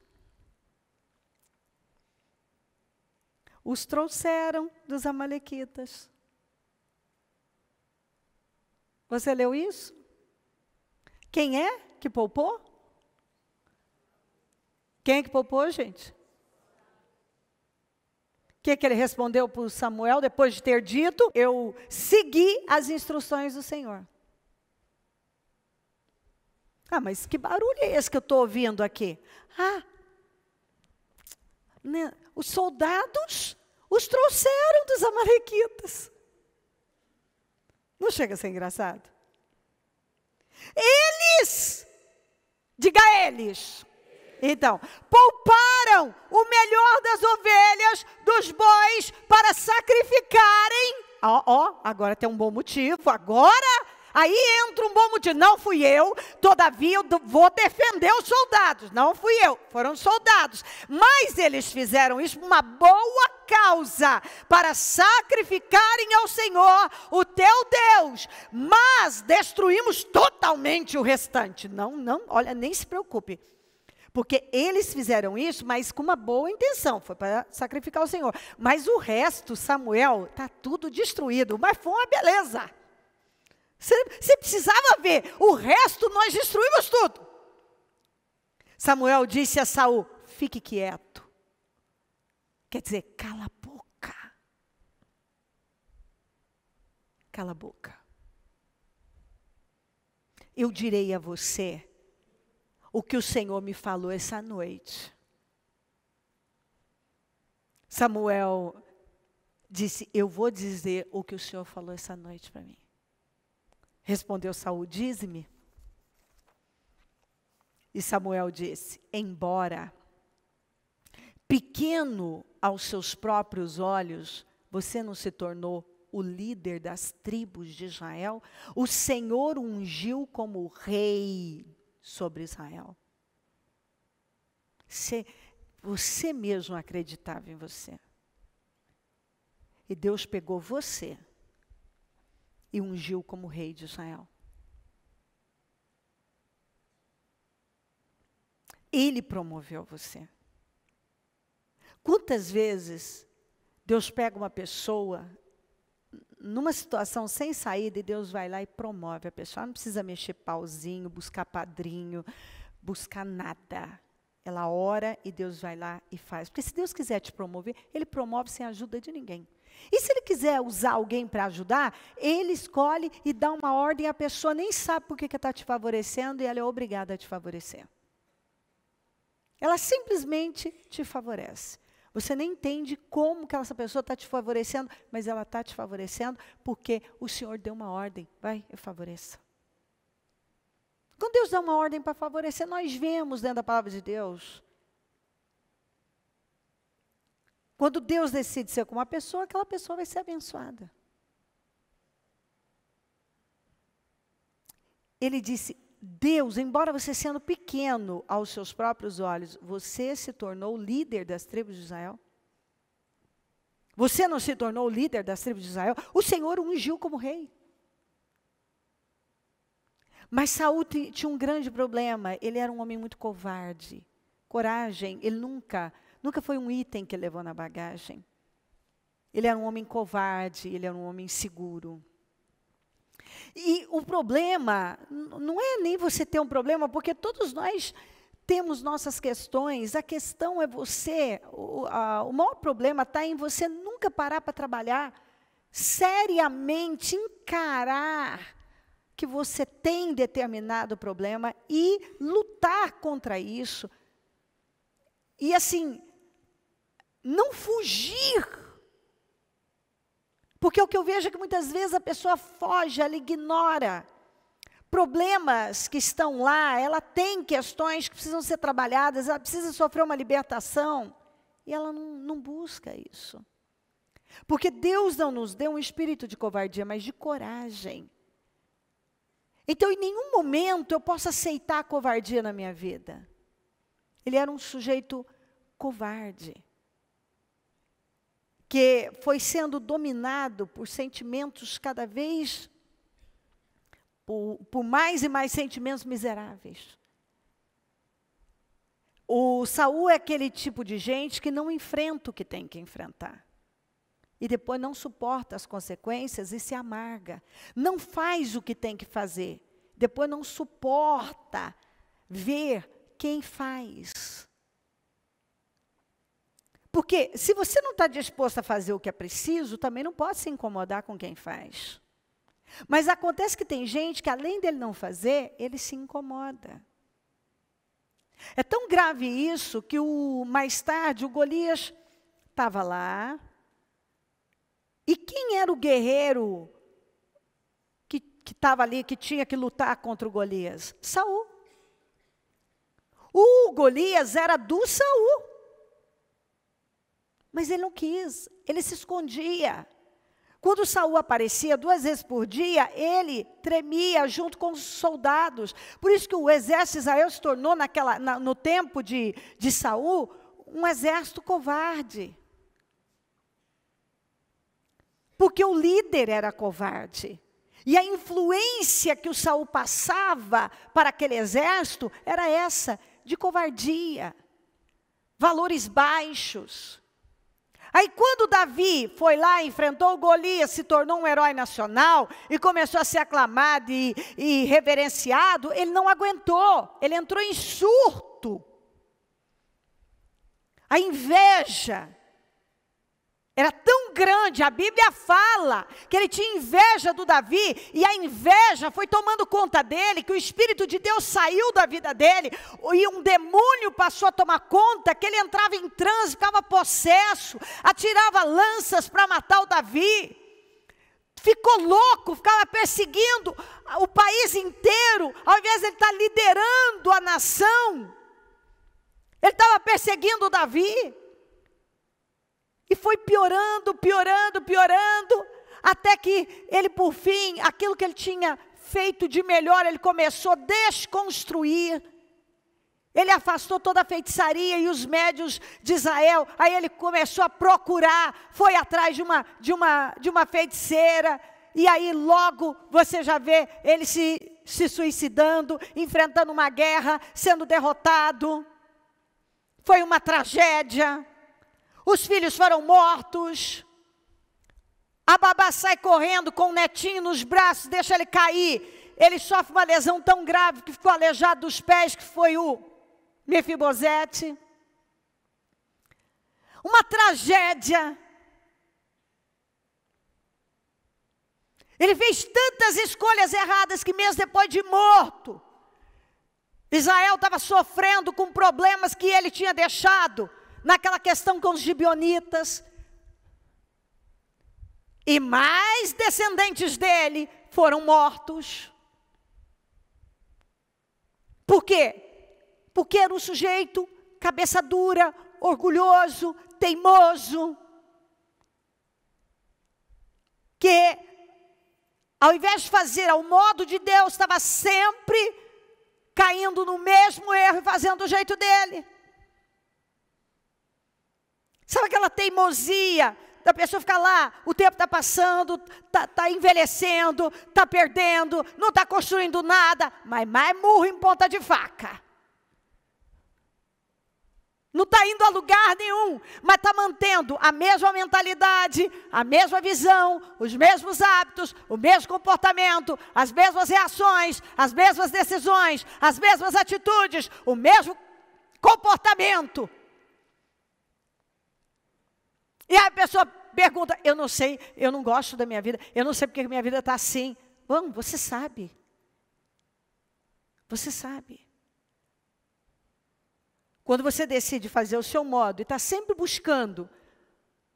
os trouxeram dos amalequitas. Você leu isso? Quem é que poupou? Quem é que poupou, gente? O que ele respondeu para Samuel, depois de ter dito, eu segui as instruções do Senhor. Mas que barulho é esse que eu estou ouvindo aqui? Os soldados os trouxeram dos amalequitas. Não chega a ser engraçado? Eles, diga eles. Então, pouparam o melhor das ovelhas, dos bois, para sacrificarem. Agora tem um bom motivo, aí entra um bom motivo. Não fui eu, todavia eu vou defender os soldados. Não fui eu, foram os soldados. Mas eles fizeram isso por uma boa causa para sacrificarem ao Senhor, o teu Deus, mas destruímos totalmente o restante. Não, olha, nem se preocupe. Porque eles fizeram isso, mas com uma boa intenção, foi para sacrificar o Senhor. Mas o resto, Samuel, está tudo destruído, mas foi uma beleza. Você precisava ver, o resto nós destruímos tudo. Samuel disse a Saul, fique quieto. Quer dizer, cala a boca. Cala a boca. Eu direi a você o que o Senhor me falou essa noite. Samuel disse, eu vou dizer o que o Senhor falou essa noite para mim. Respondeu Saul, dize-me. E Samuel disse, embora pequeno aos seus próprios olhos, você não se tornou o líder das tribos de Israel? O Senhor o ungiu como rei sobre Israel. Você mesmo acreditava em você. E Deus pegou você e ungiu como rei de Israel. Ele promoveu você. Quantas vezes Deus pega uma pessoa numa situação sem saída e Deus vai lá e promove a pessoa. Ela não precisa mexer pauzinho, buscar padrinho, buscar nada. Ela ora e Deus vai lá e faz. Porque se Deus quiser te promover, Ele promove sem ajuda de ninguém. E se Ele quiser usar alguém para ajudar, Ele escolhe e dá uma ordem, a pessoa nem sabe por que está te favorecendo e ela é obrigada a te favorecer. Ela simplesmente te favorece. Você nem entende como que essa pessoa está te favorecendo, mas ela está te favorecendo porque o Senhor deu uma ordem. Vai, eu favoreça. Quando Deus dá uma ordem para favorecer, nós vemos dentro da palavra de Deus. Quando Deus decide ser com uma pessoa, aquela pessoa vai ser abençoada. Ele disse, Deus, embora você sendo pequeno aos seus próprios olhos, você se tornou líder das tribos de Israel? Você não se tornou líder das tribos de Israel? O Senhor o ungiu como rei. Mas Saul tinha um grande problema, ele era um homem muito covarde. Coragem, ele nunca foi um item que ele levou na bagagem. Ele era um homem covarde, ele era um homem inseguro. E o problema, não é nem você ter um problema, porque todos nós temos nossas questões. A questão é você, o maior problema está em você nunca parar para trabalhar, seriamente encarar que você tem determinado problema e lutar contra isso. E assim, não fugir. Porque o que eu vejo é que muitas vezes a pessoa foge, ela ignora problemas que estão lá, ela tem questões que precisam ser trabalhadas, ela precisa sofrer uma libertação, e ela não busca isso. Porque Deus não nos deu um espírito de covardia, mas de coragem. Então, em nenhum momento eu posso aceitar a covardia na minha vida. Ele era um sujeito covarde, que foi sendo dominado por sentimentos cada vez, por mais e mais sentimentos miseráveis. O Saul é aquele tipo de gente que não enfrenta o que tem que enfrentar. E depois não suporta as consequências e se amarga. Não faz o que tem que fazer. Depois não suporta ver quem faz. Porque se você não está disposto a fazer o que é preciso, também não pode se incomodar com quem faz. Mas acontece que tem gente que, além dele não fazer, ele se incomoda. É tão grave isso que mais tarde o Golias estava lá. E quem era o guerreiro que estava ali, que tinha que lutar contra o Golias? Saul. O Golias era do Saul. Mas ele não quis, ele se escondia. Quando Saul aparecia 2 vezes por dia, ele tremia junto com os soldados. Por isso que o exército de Israel se tornou, no tempo de Saul, um exército covarde. porque o líder era covarde. E a influência que o Saul passava para aquele exército era essa, de covardia, valores baixos. Aí quando Davi foi lá, enfrentou Golias, se tornou um herói nacional e começou a ser aclamado e reverenciado, ele não aguentou, ele entrou em surto. A inveja era tão grande, a Bíblia fala que ele tinha inveja do Davi, e a inveja foi tomando conta dele, que o Espírito de Deus saiu da vida dele, e um demônio passou a tomar conta, que ele entrava em transe, ficava possesso, atirava lanças para matar o Davi, ficou louco, ficava perseguindo o país inteiro, ao invés de ele estar liderando a nação, ele estava perseguindo o Davi. E foi piorando, até que ele, por fim, aquilo que ele tinha feito de melhor, ele começou a desconstruir. Ele afastou toda a feitiçaria e os médiuns de Israel. Aí ele começou a procurar, foi atrás de uma feiticeira. E aí logo você já vê ele se suicidando, enfrentando uma guerra, sendo derrotado. Foi uma tragédia. Os filhos foram mortos. A babá sai correndo com o netinho nos braços, deixa ele cair. Ele sofre uma lesão tão grave que ficou aleijado dos pés, que foi o Mefibosete. Uma tragédia. Ele fez tantas escolhas erradas que mesmo depois de morto, Israel estava sofrendo com problemas que ele tinha deixado. Naquela questão com os gibeonitas. E mais descendentes dele foram mortos. Por quê? Porque era um sujeito cabeça dura, orgulhoso, teimoso. Que, ao invés de fazer ao modo de Deus, estava sempre caindo no mesmo erro e fazendo do jeito dele. Sabe aquela teimosia da pessoa ficar lá, o tempo está passando, está envelhecendo, está perdendo, não está construindo nada, mas mais murro em ponta de faca. Não está indo a lugar nenhum, mas está mantendo a mesma mentalidade, a mesma visão, os mesmos hábitos, o mesmo comportamento, as mesmas reações, as mesmas decisões, as mesmas atitudes, o mesmo comportamento. E aí a pessoa pergunta, eu não sei, eu não gosto da minha vida, eu não sei porque minha vida está assim. Bom, você sabe. Você sabe. Quando você decide fazer o seu modo e está sempre buscando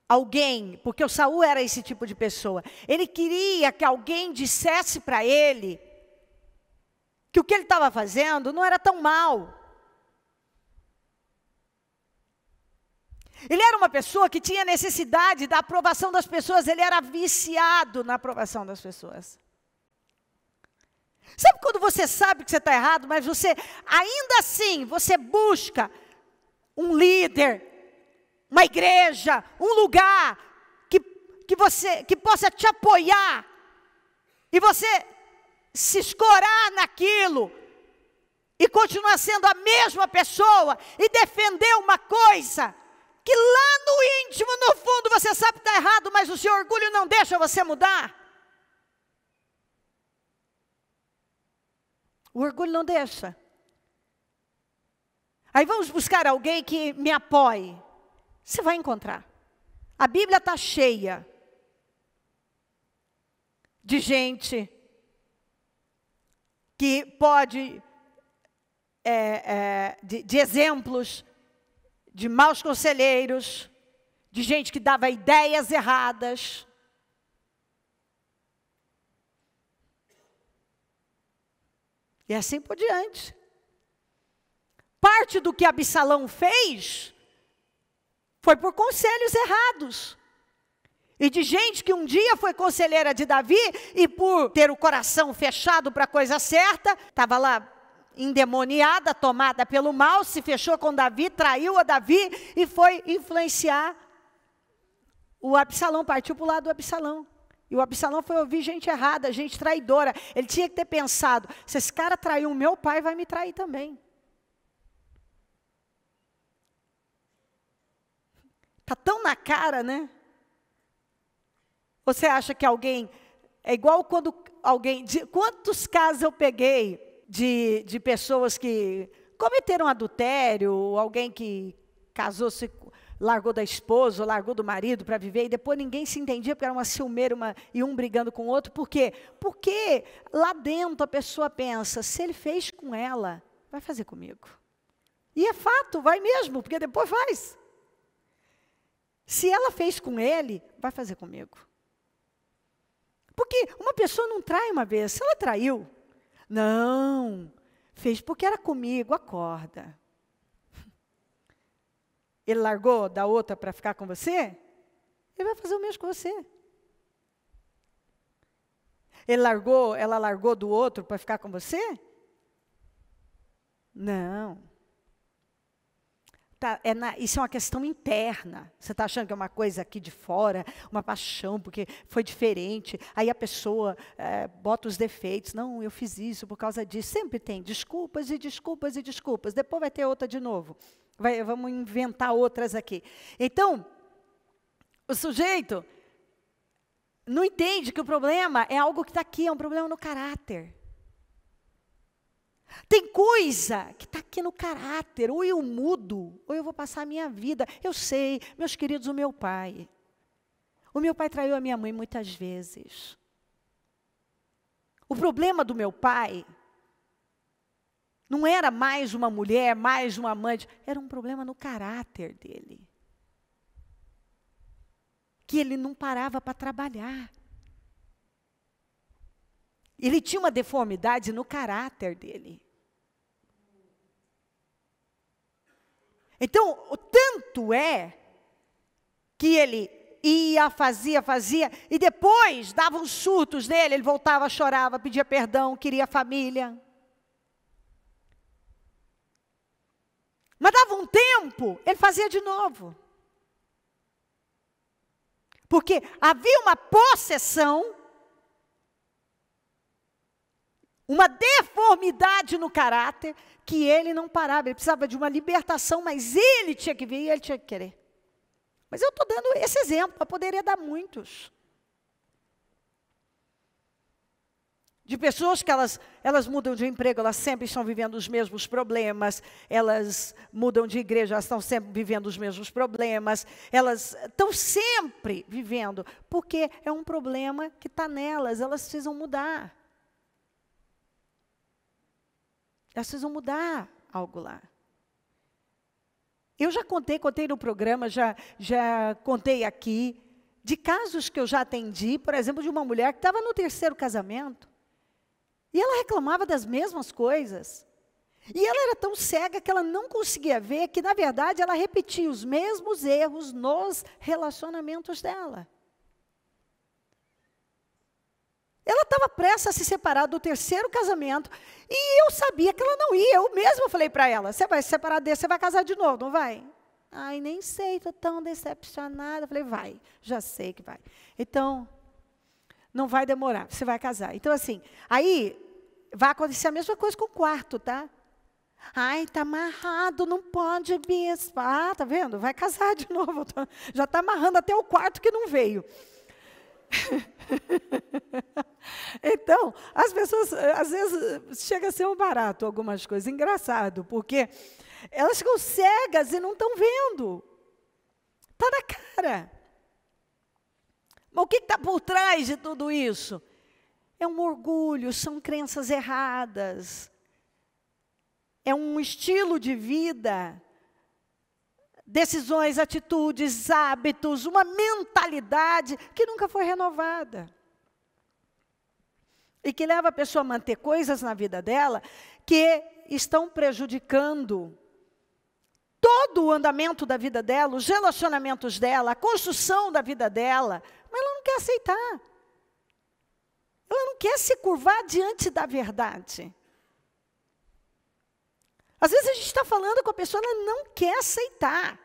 alguém, porque o Saul era esse tipo de pessoa, ele queria que alguém dissesse para ele que o que ele estava fazendo não era tão mal. Ele era uma pessoa que tinha necessidade da aprovação das pessoas, ele era viciado na aprovação das pessoas. Sabe quando você sabe que você está errado, mas você, ainda assim, você busca um líder, uma igreja, um lugar que possa te apoiar, e você se escorar naquilo, e continuar sendo a mesma pessoa, e defender uma coisa, que lá no íntimo, no fundo, você sabe que está errado, mas o seu orgulho não deixa você mudar. O orgulho não deixa. Aí vamos buscar alguém que me apoie. Você vai encontrar. A Bíblia está cheia de gente que pode, de exemplos, de maus conselheiros, de gente que dava ideias erradas. E assim por diante. Parte do que Absalão fez foi por conselhos errados. E de gente que um dia foi conselheira de Davi e por ter o coração fechado para a coisa certa, estava lá endemoniada, tomada pelo mal, se fechou com Davi, traiu a Davi e foi influenciar o Absalão, partiu para o lado do Absalão. E o Absalão foi ouvir gente errada, gente traidora. Ele tinha que ter pensado, se esse cara traiu o meu pai, vai me trair também. Está tão na cara, né? Você acha que alguém... É igual quando alguém... Quantos casos eu peguei de pessoas que cometeram adultério, alguém que casou-se, largou da esposa, ou largou do marido para viver, e depois ninguém se entendia, porque era uma ciumeira e um brigando com o outro. Por quê? Porque lá dentro a pessoa pensa, se ele fez com ela, vai fazer comigo. E é fato, vai mesmo, porque depois faz. Se ela fez com ele, vai fazer comigo. Porque uma pessoa não trai uma vez, se ela traiu, não, fez porque era comigo, acorda. Ele largou da outra para ficar com você? Ele vai fazer o mesmo com você. Ela largou do outro para ficar com você? Não. Isso é uma questão interna. Você está achando que é uma coisa aqui de fora, uma paixão, porque foi diferente. Aí a pessoa bota os defeitos. Não, eu fiz isso por causa disso. Sempre tem desculpas e desculpas e desculpas. Depois vai ter outra de novo. Vamos inventar outras aqui. Então, o sujeito não entende que o problema é algo que está aqui, é um problema no caráter. Tem coisa que está aqui no caráter, ou eu mudo, ou eu vou passar a minha vida. Eu sei, meus queridos, o meu pai traiu a minha mãe muitas vezes. O problema do meu pai não era mais uma mulher, mais uma amante, era um problema no caráter dele. Que ele não parava para trabalhar. Ele tinha uma deformidade no caráter dele. Então, o tanto é que ele ia, fazia, e depois dava uns surtos nele, ele voltava, chorava, pedia perdão, queria família. Mas dava um tempo, ele fazia de novo. Porque havia uma possessão, uma deformidade no caráter, que ele não parava. Ele precisava de uma libertação, mas ele tinha que vir e ele tinha que querer. Mas eu estou dando esse exemplo, eu poderia dar muitos. De pessoas que elas mudam de emprego, elas sempre estão vivendo os mesmos problemas, elas mudam de igreja, elas estão sempre vivendo os mesmos problemas, elas estão sempre vivendo, porque é um problema que está nelas, elas precisam mudar. Elas precisam mudar algo lá. Eu já contei no programa, já contei aqui, de casos que eu já atendi, por exemplo, de uma mulher que estava no 3º casamento, e ela reclamava das mesmas coisas. E ela era tão cega que ela não conseguia ver que, na verdade, ela repetia os mesmos erros nos relacionamentos dela. Ela estava prestes a se separar do 3º casamento, e eu sabia que ela não ia. Eu mesma falei para ela, você vai se separar desse, você vai casar de novo, não vai? Ai, nem sei, estou tão decepcionada. Eu falei, vai, já sei que vai. Então, não vai demorar, você vai casar. Então, assim, aí vai acontecer a mesma coisa com o quarto, tá? Ai, está amarrado, não pode, bispo. Ah, tá vendo? Vai casar de novo. Já está amarrando até o quarto que não veio. Então, as pessoas, às vezes, chega a ser um barato algumas coisas. Engraçado, porque elas ficam cegas e não estão vendo. Está na cara. Mas o que está por trás de tudo isso? É um orgulho, são crenças erradas. É um estilo de vida, decisões, atitudes, hábitos, uma mentalidade que nunca foi renovada. E que leva a pessoa a manter coisas na vida dela que estão prejudicando todo o andamento da vida dela, os relacionamentos dela, a construção da vida dela. Mas ela não quer aceitar. Ela não quer se curvar diante da verdade. Às vezes a gente está falando com a pessoa, ela não quer aceitar.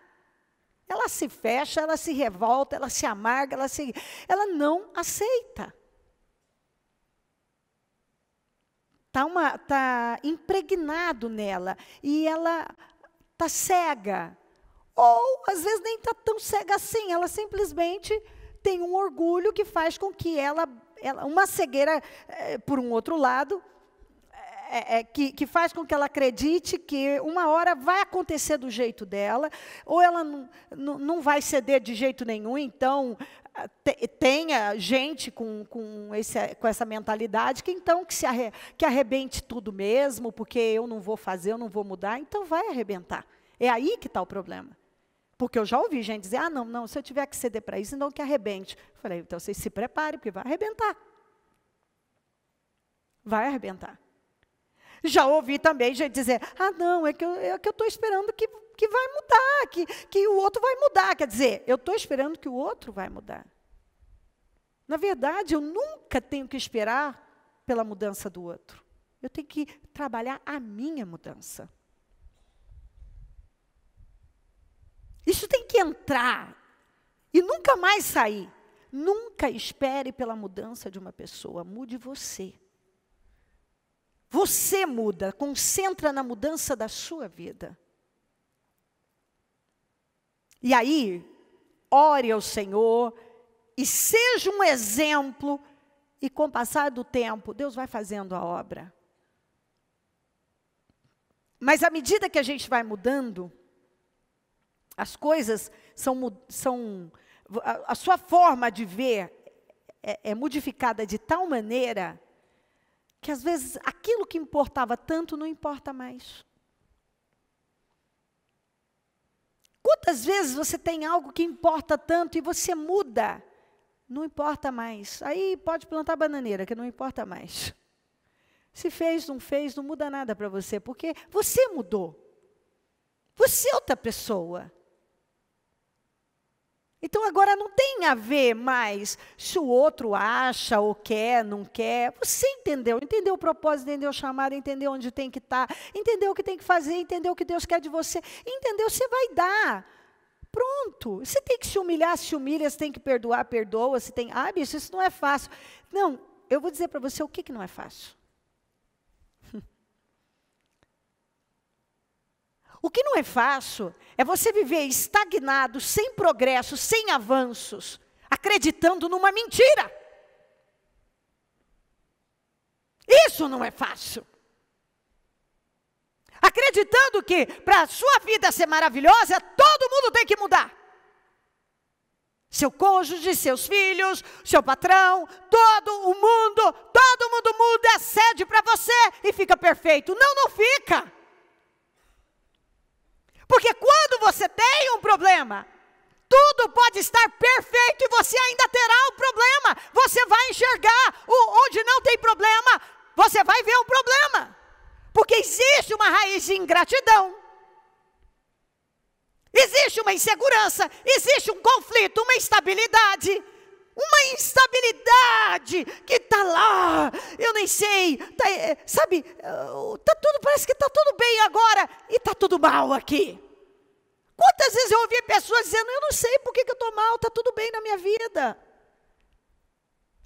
Ela se fecha, ela se revolta, ela se amarga, ela não aceita. Tá impregnado nela. E ela está cega. Ou, às vezes, nem está tão cega assim. Ela simplesmente tem um orgulho que faz com que ela uma cegueira, por um outro lado, que faz com que ela acredite que uma hora vai acontecer do jeito dela, ou ela não vai ceder de jeito nenhum. Então, tenha gente com essa mentalidade que arrebente tudo mesmo, porque eu não vou fazer, eu não vou mudar, então vai arrebentar. É aí que está o problema. Porque eu já ouvi gente dizer, não, se eu tiver que ceder para isso, então que arrebente. Eu falei, então vocês se preparem, porque vai arrebentar. Vai arrebentar. Já ouvi também gente dizer, não, é que eu estou esperando que vai mudar, que o outro vai mudar. Quer dizer, eu estou esperando que o outro vai mudar. Na verdade, eu nunca tenho que esperar pela mudança do outro. Eu tenho que trabalhar a minha mudança. Isso tem que entrar e nunca mais sair. Nunca espere pela mudança de uma pessoa, mude você. Você muda, concentra na mudança da sua vida. E aí, ore ao Senhor e seja um exemplo, e com o passar do tempo, Deus vai fazendo a obra. Mas à medida que a gente vai mudando, as coisas a sua forma de ver é modificada de tal maneira que às vezes aquilo que importava tanto não importa mais. Quantas vezes você tem algo que importa tanto e você muda? Não importa mais. Aí pode plantar bananeira, que não importa mais. Se fez, não muda nada para você, porque você mudou. Você é outra pessoa. Então, agora não tem a ver mais se o outro acha ou quer, não quer. Você entendeu o propósito, entendeu o chamado, entendeu onde tem que estar, entendeu o que tem que fazer, entendeu o que Deus quer de você, entendeu, você vai dar. Pronto. Você tem que se humilhar, se humilha, você tem que perdoar, perdoa. Você tem, bicho, isso não é fácil. Não, eu vou dizer para você o que não é fácil. O que não é fácil é você viver estagnado, sem progresso, sem avanços, acreditando numa mentira. Isso não é fácil. Acreditando que para a sua vida ser maravilhosa, todo mundo tem que mudar. Seu cônjuge, seus filhos, seu patrão, todo mundo muda, cede para você e fica perfeito. Não fica. Porque quando você tem um problema, tudo pode estar perfeito e você ainda terá um problema. Você vai enxergar onde não tem problema, você vai ver o problema. Porque existe uma raiz de ingratidão. Existe uma insegurança, existe um conflito, uma instabilidade. Uma instabilidade que está lá, eu nem sei, sabe, parece que está tudo bem agora e está tudo mal aqui. Quantas vezes eu ouvi pessoas dizendo, eu não sei por que eu estou mal, está tudo bem na minha vida.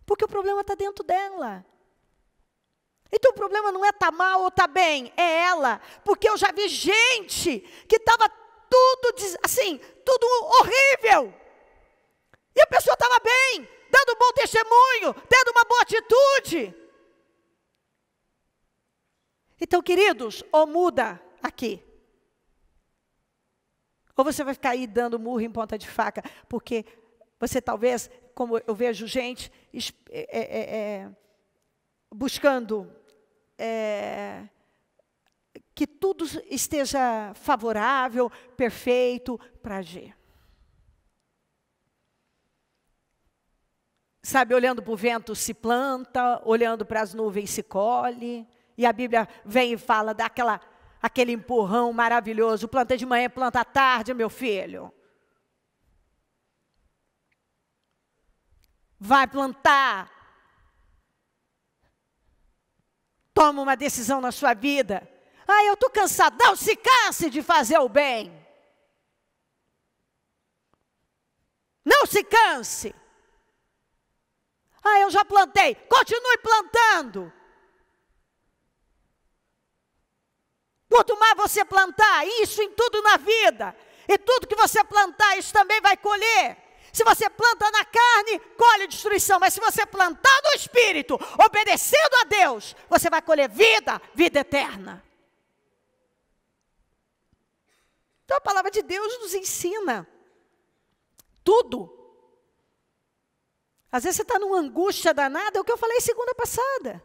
Porque o problema está dentro dela. Então o problema não é estar mal ou estar bem, é ela. Porque eu já vi gente que estava tudo assim, tudo horrível. E a pessoa estava bem, dando um bom testemunho, tendo uma boa atitude. Então, queridos, ou muda aqui. Ou você vai ficar aí dando murro em ponta de faca, porque você talvez, como eu vejo gente, buscando que tudo esteja favorável, perfeito para agir. Sabe, olhando para o vento se planta, olhando para as nuvens se colhe. E a Bíblia vem e fala aquele empurrão maravilhoso. Planta de manhã, planta à tarde, meu filho. Vai plantar. Toma uma decisão na sua vida. Eu estou cansado. Não se canse de fazer o bem. Não se canse. Ah, eu já plantei. Continue plantando. Quanto mais você plantar, isso em tudo na vida, e tudo que você plantar, isso também vai colher. Se você planta na carne, colhe destruição. Mas se você plantar no Espírito, obedecendo a Deus, você vai colher vida, vida eterna. Então a palavra de Deus nos ensina tudo. Às vezes você está numa angústia danada, é o que eu falei segunda passada.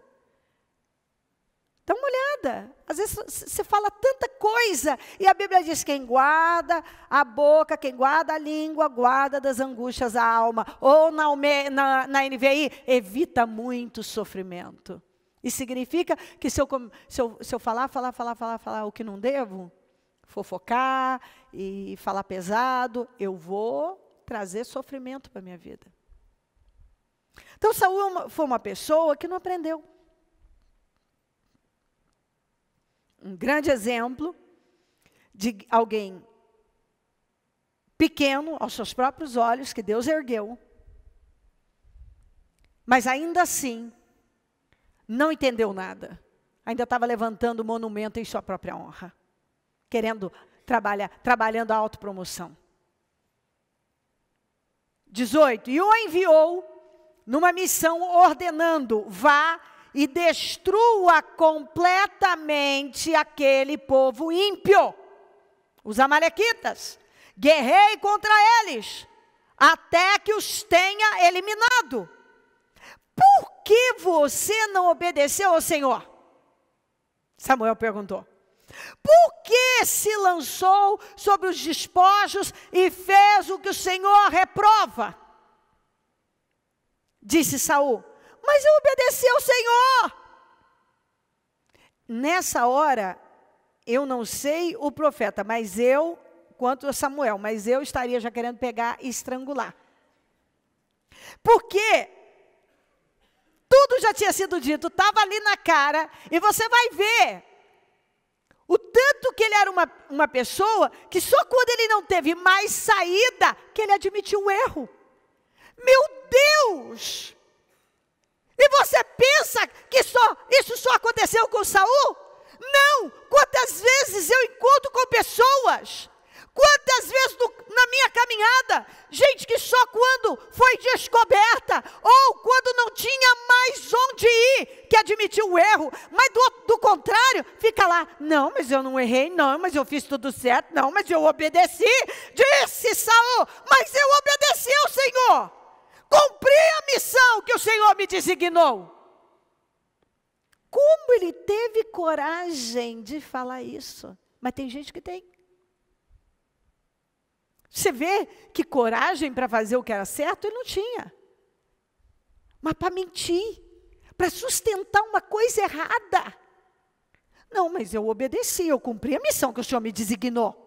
Dá uma olhada. Às vezes você fala tanta coisa, e a Bíblia diz: quem guarda a boca, quem guarda a língua, guarda das angústias a alma. Ou na NVI, evita muito sofrimento. Isso significa que se eu falar o que não devo, fofocar e falar pesado, eu vou trazer sofrimento para a minha vida. Então Saul foi uma pessoa que não aprendeu. Um grande exemplo de alguém pequeno aos seus próprios olhos, que Deus ergueu, mas ainda assim não entendeu nada. Ainda estava levantando monumento em sua própria honra, querendo trabalhando a autopromoção. 18, e o enviou numa missão ordenando: vá e destrua completamente aquele povo ímpio, os amalequitas. Guerrei contra eles, até que os tenha eliminado. Por que você não obedeceu ao Senhor? Samuel perguntou. Por que se lançou sobre os despojos e fez o que o Senhor reprova? Disse Saul: mas eu obedeci ao Senhor. Nessa hora, eu não sei o profeta, quanto a Samuel, mas eu estaria já querendo pegar e estrangular. Porque tudo já tinha sido dito, estava ali na cara, e você vai ver o tanto que ele era uma pessoa que só quando ele não teve mais saída, que ele admitiu o erro. Meu Deus! E você pensa que isso só aconteceu com Saul? Não! Quantas vezes eu encontro com pessoas, quantas vezes na minha caminhada, gente que só quando foi descoberta, ou quando não tinha mais onde ir, que admitiu o erro, mas do contrário, fica lá: não, mas eu não errei, não, mas eu fiz tudo certo, não, mas eu obedeci. Disse Saul: mas eu obedeci ao Senhor. Cumpri a missão que o Senhor me designou. Como ele teve coragem de falar isso? Mas tem gente que tem. Você vê que coragem para fazer o que era certo ele não tinha. Mas para mentir, para sustentar uma coisa errada. Não, mas eu obedeci, eu cumpri a missão que o Senhor me designou.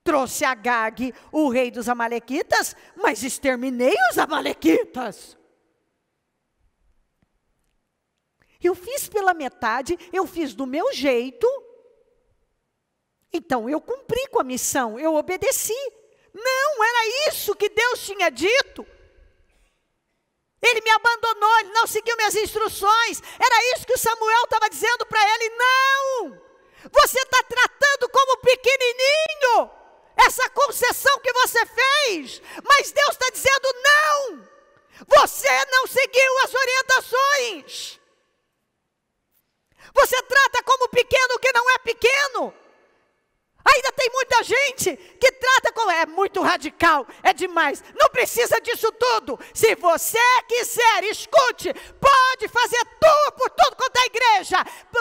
Trouxe Agag, o rei dos amalequitas, mas exterminei os amalequitas. Eu fiz pela metade, eu fiz do meu jeito, então eu cumpri com a missão, eu obedeci. Não, era isso que Deus tinha dito. Ele me abandonou, ele não seguiu minhas instruções. Era isso que o Samuel estava dizendo para ele. Não, você está tratando como pequenininho essa concessão que você fez, mas Deus está dizendo: não, você não seguiu as orientações. Você trata como pequeno o que não é pequeno. Ainda tem muita gente que trata como é muito radical, é demais. Não precisa disso tudo. Se você quiser, escute, pode fazer tudo por tudo quanto é igreja.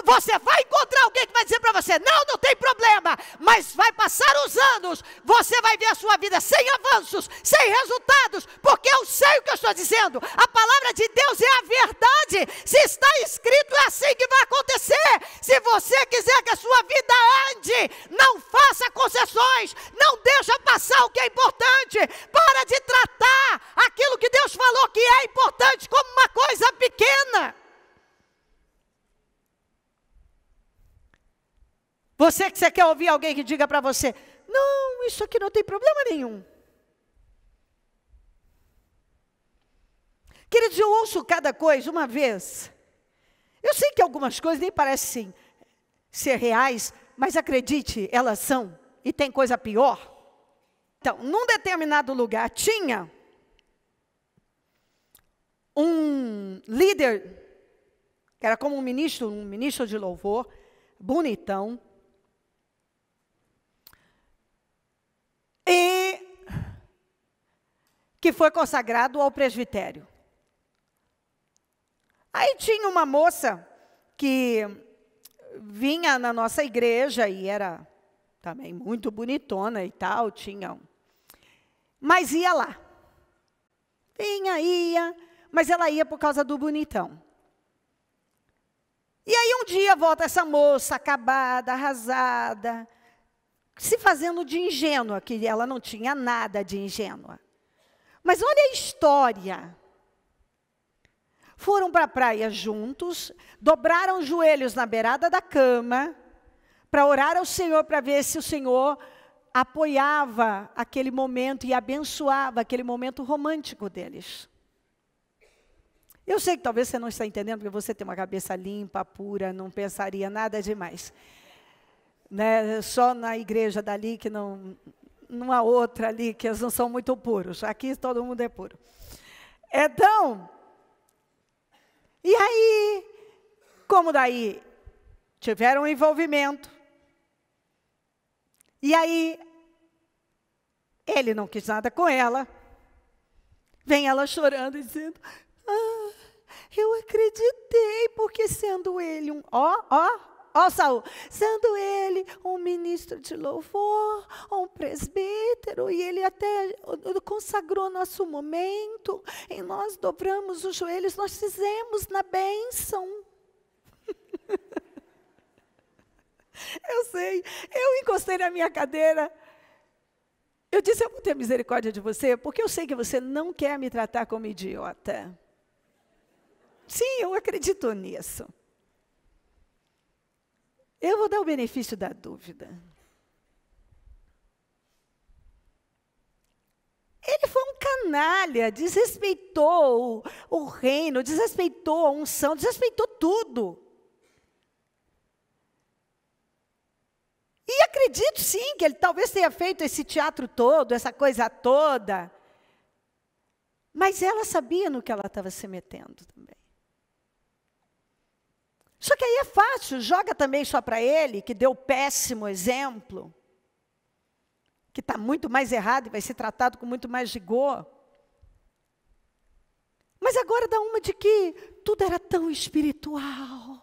Você vai encontrar alguém que vai dizer para você: não tem problema. Mas vai passar os anos, você vai ver a sua vida sem avanços, sem resultados, porque eu sei o que eu estou dizendo. A palavra de Deus é a verdade. Se está escrito, é assim que vai acontecer. Se você quiser que a sua vida ande, não faça concessões, não deixa passar o que é importante. Para de tratar aquilo que Deus falou que é importante como uma coisa pequena. Você quer ouvir alguém que diga para você: não, isso aqui não tem problema nenhum. Queridos, eu ouço cada coisa uma vez. Eu sei que algumas coisas nem parecem ser reais, mas acredite, elas são. E tem coisa pior. Então, num determinado lugar tinha um líder, que era como um ministro de louvor, bonitão. E que foi consagrado ao presbitério. Aí tinha uma moça que vinha na nossa igreja e era também muito bonitona e tal, mas ia lá. Ia, mas ela ia por causa do bonitão. E aí um dia volta essa moça acabada, arrasada, se fazendo de ingênua, que ela não tinha nada de ingênua. Mas olha a história. Foram para a praia juntos, dobraram os joelhos na beirada da cama, para orar ao Senhor, para ver se o Senhor apoiava aquele momento e abençoava aquele momento romântico deles. Eu sei que talvez você não está entendendo, porque você tem uma cabeça limpa, pura, não pensaria nada demais. Né? Só na igreja dali, que não há outra ali, que eles não são muito puros. Aqui todo mundo é puro. Então, e aí, como daí tiveram um envolvimento, e aí ele não quis nada com ela, vem ela chorando e dizendo, eu acreditei, porque sendo ele Saul, sendo ele um ministro de louvor, um presbítero, e ele até consagrou nosso momento, e nós dobramos os joelhos, nós fizemos na bênção. Eu sei, eu encostei na minha cadeira, eu disse, eu vou ter misericórdia de você, porque eu sei que você não quer me tratar como idiota. Sim, eu acredito nisso. Eu vou dar o benefício da dúvida. Ele foi um canalha, desrespeitou o reino, desrespeitou a unção, desrespeitou tudo. E acredito sim que ele talvez tenha feito esse teatro todo, essa coisa toda. Mas ela sabia no que ela estava se metendo também. Só que aí é fácil, joga também só para ele, que deu péssimo exemplo, que está muito mais errado e vai ser tratado com muito mais rigor. Mas agora dá uma de que tudo era tão espiritual.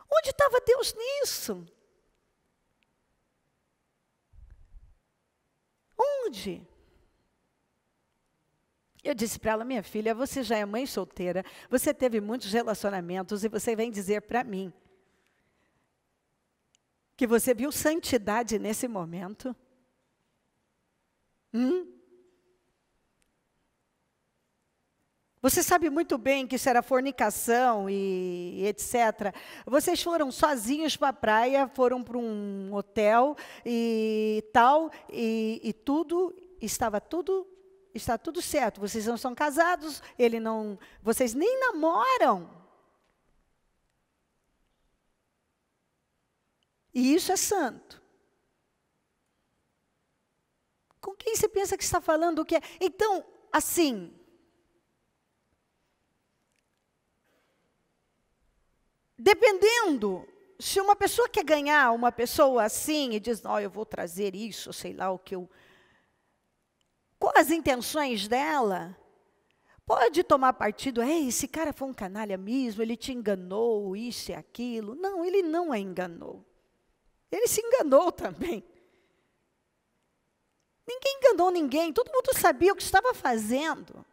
Onde estava Deus nisso? Onde? Eu disse para ela, minha filha, você já é mãe solteira, você teve muitos relacionamentos e você vem dizer para mim que você viu santidade nesse momento? Você sabe muito bem que isso era fornicação e etc. Vocês foram sozinhos para a praia, foram para um hotel e tal, e tudo, está tudo certo. Vocês não são casados, vocês nem namoram. E isso é santo. Com quem você pensa que está falando o que é? Então, assim, dependendo, se uma pessoa quer ganhar uma pessoa assim e diz, eu vou trazer isso, sei lá o que eu... Com as intenções dela, pode tomar partido, esse cara foi um canalha mesmo, ele te enganou, isso e aquilo. Não, ele não a enganou. Ele se enganou também. Ninguém enganou ninguém, todo mundo sabia o que estava fazendo.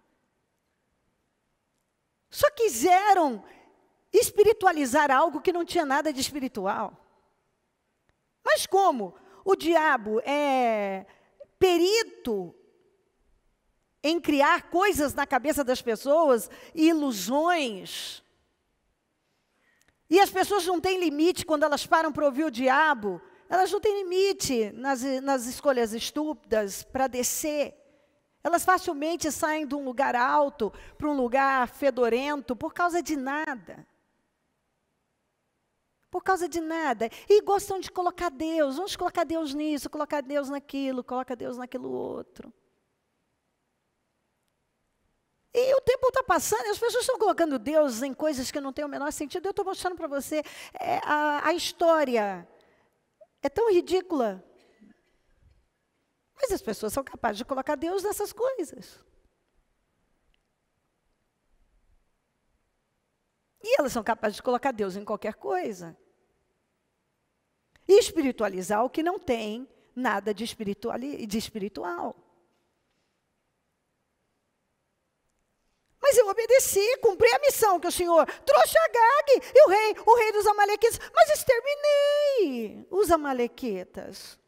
Só quiseram espiritualizar algo que não tinha nada de espiritual. Mas como o diabo é perito em criar coisas na cabeça das pessoas, ilusões, e as pessoas não têm limite quando elas param para ouvir o diabo, elas não têm limite nas escolhas estúpidas para descer. Elas facilmente saem de um lugar alto para um lugar fedorento por causa de nada. Por causa de nada. E gostam de colocar Deus. Vamos colocar Deus nisso, colocar Deus naquilo, coloca Deus naquilo outro. E o tempo está passando, e as pessoas estão colocando Deus em coisas que não têm o menor sentido. Eu estou mostrando para você, a história é tão ridícula. Mas as pessoas são capazes de colocar Deus nessas coisas. E elas são capazes de colocar Deus em qualquer coisa. E espiritualizar o que não tem nada de espiritual. Mas eu obedeci, cumpri a missão que o Senhor trouxe Agag e o rei dos amalequitas, mas exterminei os amalequitas.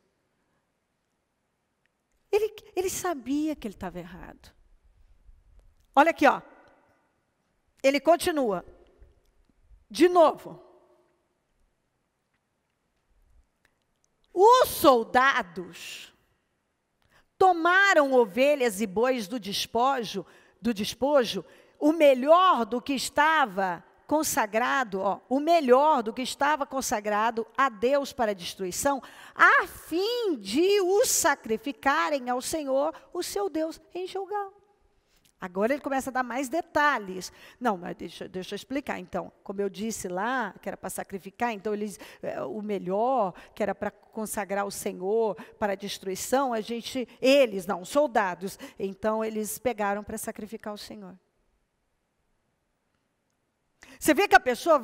Ele sabia que ele estava errado. Olha aqui, ó. Ele continua. De novo. Os soldados tomaram ovelhas e bois do despojo, o melhor do que estava consagrado, o melhor do que estava consagrado a Deus para a destruição, a fim de os sacrificarem ao Senhor, o seu Deus, em Gilgal. Agora ele começa a dar mais detalhes. Não, mas deixa eu explicar. Então, como eu disse lá, que era para sacrificar, então o melhor, que era para consagrar o Senhor para a destruição, os soldados, então eles pegaram para sacrificar o Senhor. Você vê que a pessoa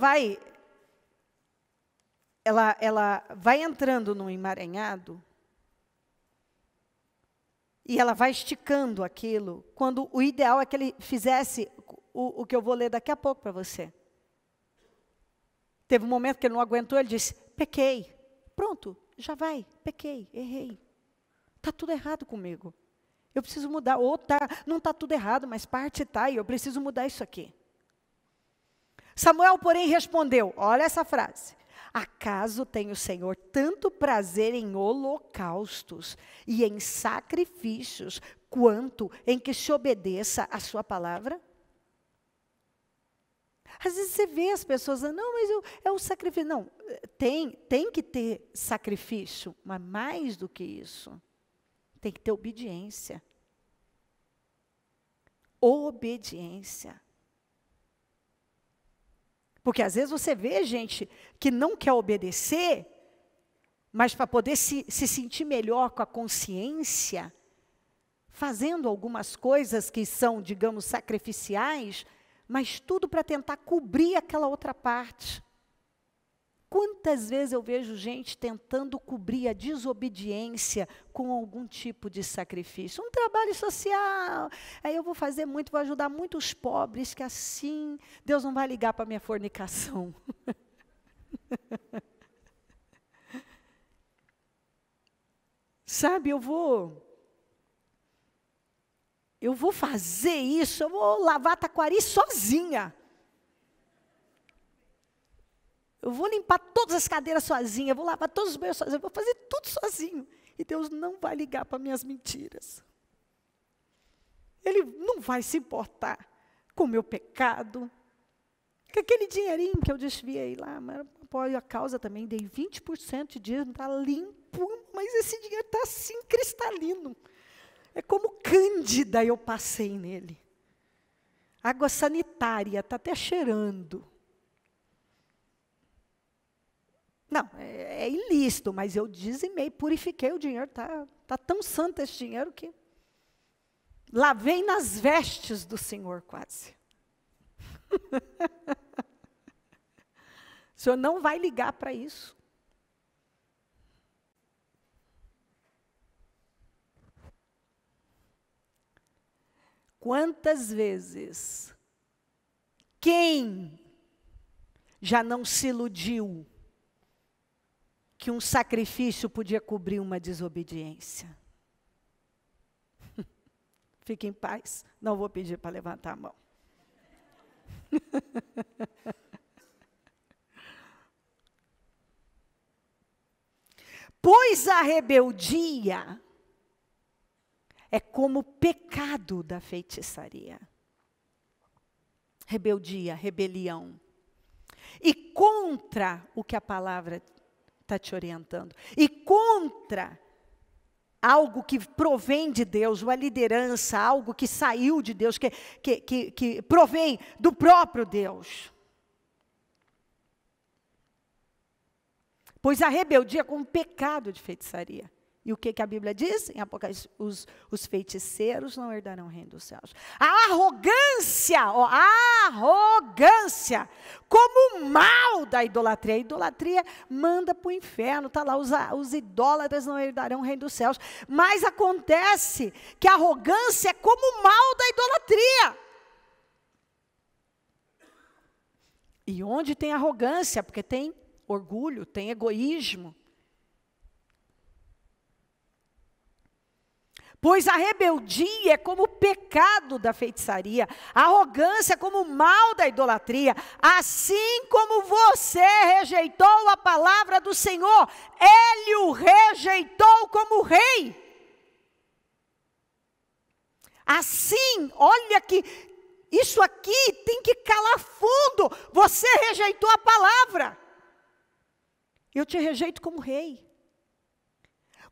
ela vai entrando num emaranhado, e ela vai esticando aquilo, quando o ideal é que ele fizesse o que eu vou ler daqui a pouco para você. Teve um momento que ele não aguentou, ele disse, pequei. Pronto, já vai, pequei, errei. Está tudo errado comigo. Eu preciso mudar, não está tudo errado, mas parte está, e eu preciso mudar isso aqui. Samuel, porém, respondeu, olha essa frase. Acaso tem o Senhor tanto prazer em holocaustos e em sacrifícios, quanto em que se obedeça a sua palavra? Às vezes você vê as pessoas, não, mas é o sacrifício. Não, tem que ter sacrifício, mas mais do que isso, tem que ter obediência. Obediência. Porque às vezes você vê gente que não quer obedecer, mas para poder se sentir melhor com a consciência, fazendo algumas coisas que são, digamos, sacrificiais, mas tudo para tentar cobrir aquela outra parte. Quantas vezes eu vejo gente tentando cobrir a desobediência com algum tipo de sacrifício? Um trabalho social, aí eu vou fazer muito, vou ajudar muitos pobres, que assim Deus não vai ligar para a minha fornicação. Sabe, eu vou fazer isso, eu vou lavar taquari sozinha. Eu vou limpar todas as cadeiras sozinha, eu vou lavar todos os banheiros sozinha, eu vou fazer tudo sozinho. E Deus não vai ligar para minhas mentiras. Ele não vai se importar com o meu pecado. Com aquele dinheirinho que eu desviei lá, mas apoio a causa também, dei 20% de dinheiro, está limpo, mas esse dinheiro está assim, cristalino. É como cândida eu passei nele. Água sanitária, está até cheirando. Não, é ilícito, mas eu dizimei, purifiquei o dinheiro, tá tão santo esse dinheiro que lavei nas vestes do Senhor quase. O Senhor não vai ligar para isso. Quantas vezes quem já não se iludiu que um sacrifício podia cobrir uma desobediência? Fique em paz, não vou pedir para levantar a mão. Pois a rebeldia é como o pecado da feitiçaria. Rebeldia, rebelião. E contra o que a palavra está te orientando. E contra algo que provém de Deus, uma liderança, algo que saiu de Deus, que provém do próprio Deus. Pois a rebeldia é como um pecado de feitiçaria. E o que a Bíblia diz? Em Apocalipse, os feiticeiros não herdarão o reino dos céus. A arrogância, como o mal da idolatria. A idolatria manda para o inferno, está lá, os idólatras não herdarão o reino dos céus. Mas acontece que a arrogância é como o mal da idolatria. E onde tem arrogância? Porque tem orgulho, tem egoísmo. Pois a rebeldia é como o pecado da feitiçaria, a arrogância é como o mal da idolatria. Assim como você rejeitou a palavra do Senhor, Ele o rejeitou como rei. Assim, olha que isso aqui tem que calar fundo. Você rejeitou a palavra. Eu te rejeito como rei.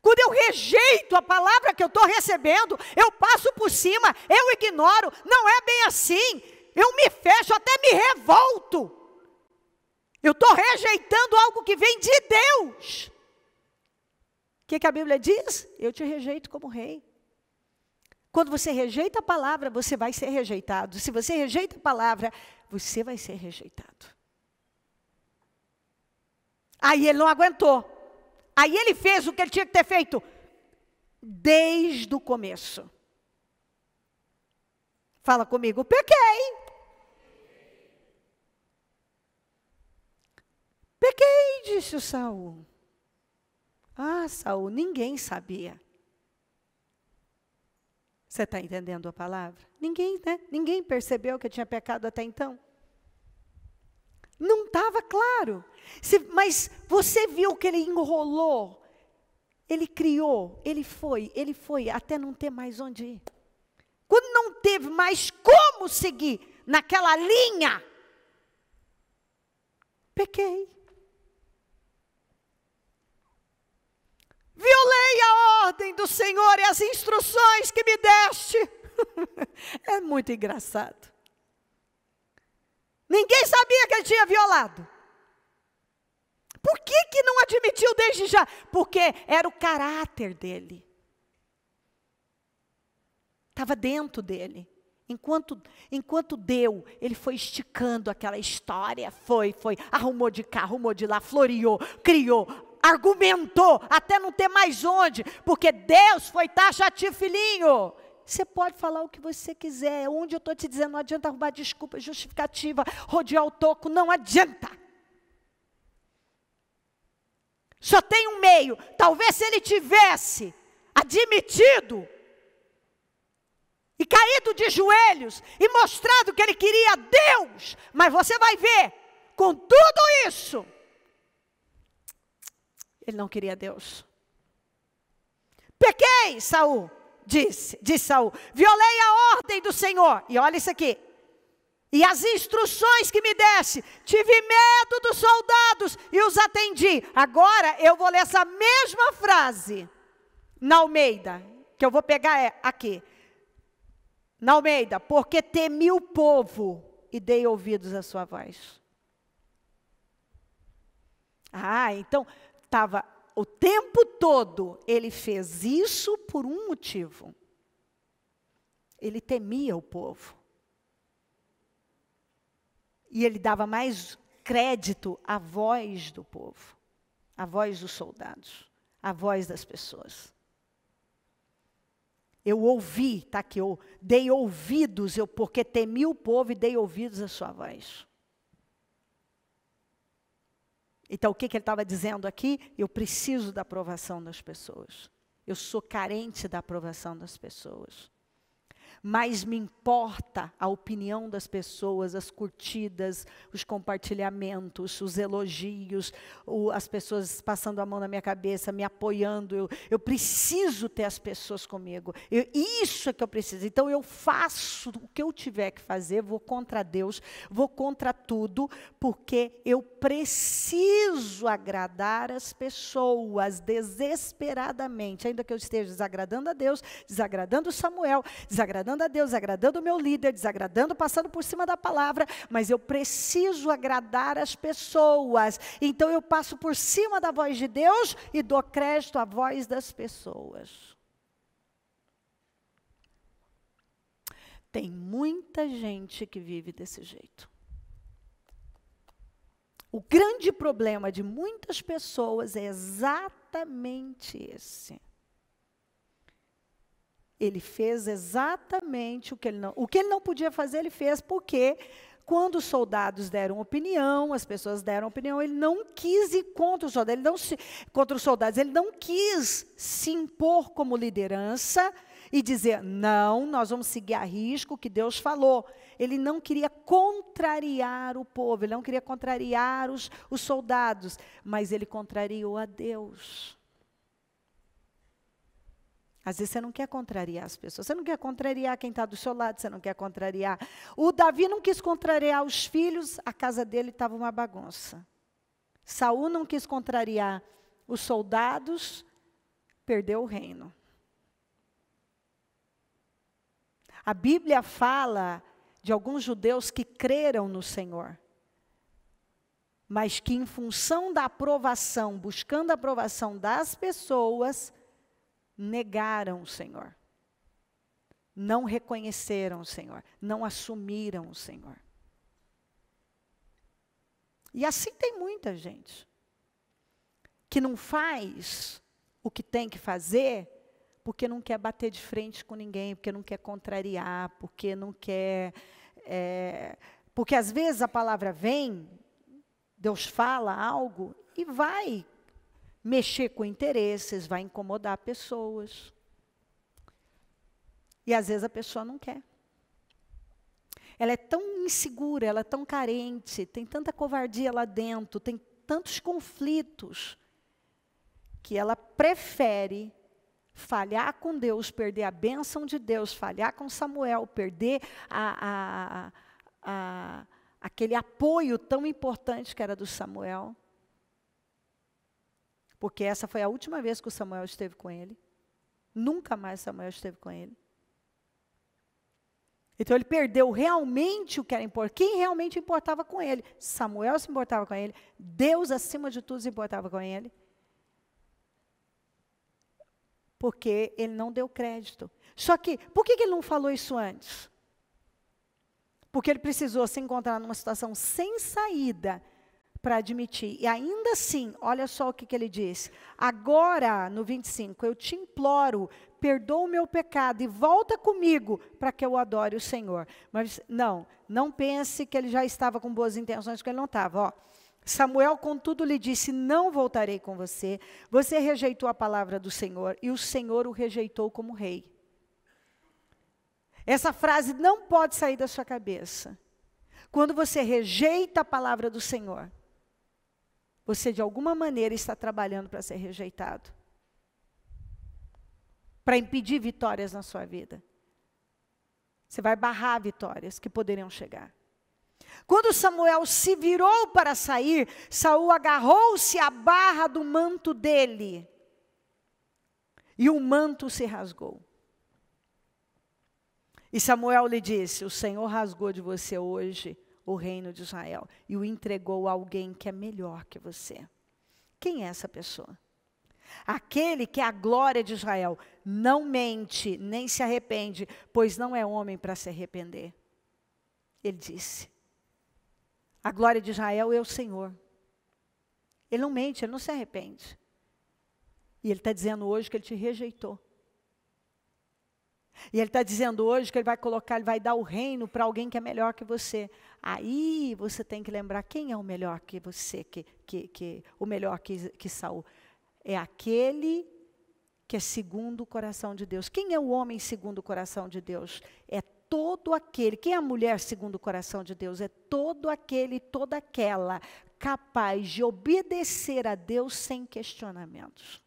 Quando eu rejeito a palavra que eu estou recebendo, eu passo por cima, eu ignoro, não é bem assim. Eu me fecho, até me revolto. Eu estou rejeitando algo que vem de Deus. O que a Bíblia diz? Eu te rejeito como rei. Quando você rejeita a palavra, você vai ser rejeitado. Se você rejeita a palavra, você vai ser rejeitado. Aí ele não aguentou. Aí ele fez o que ele tinha que ter feito desde o começo. Fala comigo, pequei. Pequei, disse o Saul. Ah, Saul, ninguém sabia. Você está entendendo a palavra? Ninguém, né? Ninguém percebeu que tinha pecado até então. Não estava claro. Mas você viu que ele enrolou, ele criou, ele foi, até não ter mais onde ir. Quando não teve mais como seguir naquela linha, pequei. Violei a ordem do Senhor e as instruções que me deste. É muito engraçado. Ninguém sabia que ele tinha violado. Por que não admitiu desde já? Porque era o caráter dele. Estava dentro dele. Enquanto deu, ele foi esticando aquela história. Foi, arrumou de cá, arrumou de lá, floreou, criou, argumentou, até não ter mais onde. Porque Deus foi taxativo, filhinho. Você pode falar o que você quiser. Onde eu estou te dizendo, não adianta arrumar desculpa, justificativa, rodear o toco, não adianta. Só tem um meio. Talvez se ele tivesse admitido e caído de joelhos e mostrado que ele queria Deus, mas você vai ver, com tudo isso, ele não queria Deus. Pequei, Saul, disse Saul, violei a ordem do Senhor, e olha isso aqui, e as instruções que me desse, tive medo dos soldados e os atendi. Agora eu vou ler essa mesma frase na Almeida, que eu vou pegar aqui. Na Almeida, porque temi o povo e dei ouvidos à sua voz. Então estava o tempo todo, ele fez isso por um motivo. Ele temia o povo. E ele dava mais crédito à voz do povo, à voz dos soldados, à voz das pessoas. Eu ouvi, está aqui, eu dei ouvidos, porque temi o povo e dei ouvidos à sua voz. Então, o que ele estava dizendo aqui? Eu preciso da aprovação das pessoas. Eu sou carente da aprovação das pessoas. mais me importa a opinião das pessoas, as curtidas, os compartilhamentos, os elogios, as pessoas passando a mão na minha cabeça, me apoiando. Eu preciso ter as pessoas comigo. Isso é que eu preciso. Então eu faço o que eu tiver que fazer, vou contra Deus, vou contra tudo, porque eu preciso agradar as pessoas desesperadamente, ainda que eu esteja desagradando a Deus, desagradando Samuel, desagradando a Deus, desagradando o meu líder, desagradando, passando por cima da palavra, mas eu preciso agradar as pessoas. Então eu passo por cima da voz de Deus e dou crédito à voz das pessoas. Tem muita gente que vive desse jeito. O grande problema de muitas pessoas é exatamente esse. Ele fez exatamente o que ele não podia fazer, ele fez, porque quando os soldados deram opinião, as pessoas deram opinião, ele não quis ir contra os soldados, ele não quis se impor como liderança e dizer, não, nós vamos seguir a risco o que Deus falou. Ele não queria contrariar o povo, ele não queria contrariar os soldados, mas ele contrariou a Deus. Às vezes você não quer contrariar as pessoas, você não quer contrariar quem está do seu lado, você não quer contrariar. O Davi não quis contrariar os filhos, a casa dele estava uma bagunça. Saul não quis contrariar os soldados, perdeu o reino. A Bíblia fala de alguns judeus que creram no Senhor, mas que em função da aprovação, buscando a aprovação das pessoas, negaram o Senhor. Não reconheceram o Senhor, não assumiram o Senhor. E assim tem muita gente que não faz o que tem que fazer porque não quer bater de frente com ninguém, porque não quer contrariar, porque não quer... porque às vezes a palavra vem, Deus fala algo e vai mexer com interesses, vai incomodar pessoas. E às vezes a pessoa não quer. Ela é tão insegura, ela é tão carente, tem tanta covardia lá dentro, tem tantos conflitos, que ela prefere falhar com Deus, perder a bênção de Deus, falhar com Samuel, perder aquele apoio tão importante que era do Samuel. Porque essa foi a última vez que o Samuel esteve com ele. Nunca mais Samuel esteve com ele. Então ele perdeu realmente o que era importante. Quem realmente importava com ele? Samuel se importava com ele. Deus, acima de tudo, se importava com ele. Porque ele não deu crédito. Só que, por que ele não falou isso antes? Porque ele precisou se encontrar numa situação sem saída para admitir. E ainda assim, olha só o que ele disse. Agora, no 25, eu te imploro, perdoa o meu pecado e volta comigo para que eu adore o Senhor. Mas não pense que ele já estava com boas intenções, porque ele não estava. Ó, Samuel, contudo, lhe disse, não voltarei com você. Você rejeitou a palavra do Senhor e o Senhor o rejeitou como rei. Essa frase não pode sair da sua cabeça. Quando você rejeita a palavra do Senhor, você de alguma maneira está trabalhando para ser rejeitado. Para impedir vitórias na sua vida. Você vai barrar vitórias que poderiam chegar. Quando Samuel se virou para sair, Saul agarrou-se à barra do manto dele. E o manto se rasgou. E Samuel lhe disse, o Senhor rasgou de você hoje o reino de Israel e o entregou a alguém que é melhor que você. Quem é essa pessoa? Aquele que é a glória de Israel, não mente, nem se arrepende, pois não é homem para se arrepender. Ele disse, a glória de Israel é o Senhor. Ele não mente, ele não se arrepende. E ele está dizendo hoje que ele te rejeitou. E ele está dizendo hoje que ele vai dar o reino para alguém que é melhor que você. Aí você tem que lembrar quem é o melhor que você, o melhor que Saul. É aquele que é segundo o coração de Deus. Quem é o homem segundo o coração de Deus? É todo aquele. Quem é a mulher segundo o coração de Deus? É todo aquele, toda aquela capaz de obedecer a Deus sem questionamentos.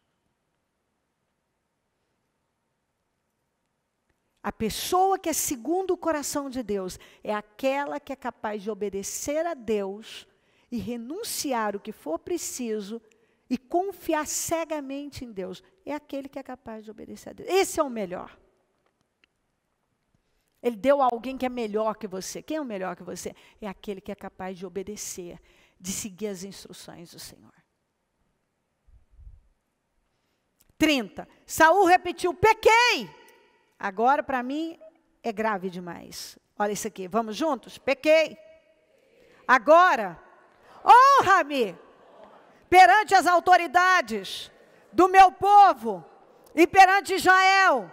A pessoa que é segundo o coração de Deus é aquela que é capaz de obedecer a Deus e renunciar o que for preciso e confiar cegamente em Deus. É aquele que é capaz de obedecer a Deus. Esse é o melhor. Ele deu a alguém que é melhor que você. Quem é o melhor que você? É aquele que é capaz de obedecer, de seguir as instruções do Senhor. 30. Saul repetiu, pequei. Agora, para mim, é grave demais. Olha isso aqui, vamos juntos? Pequei. Agora, honra-me perante as autoridades do meu povo e perante Israel.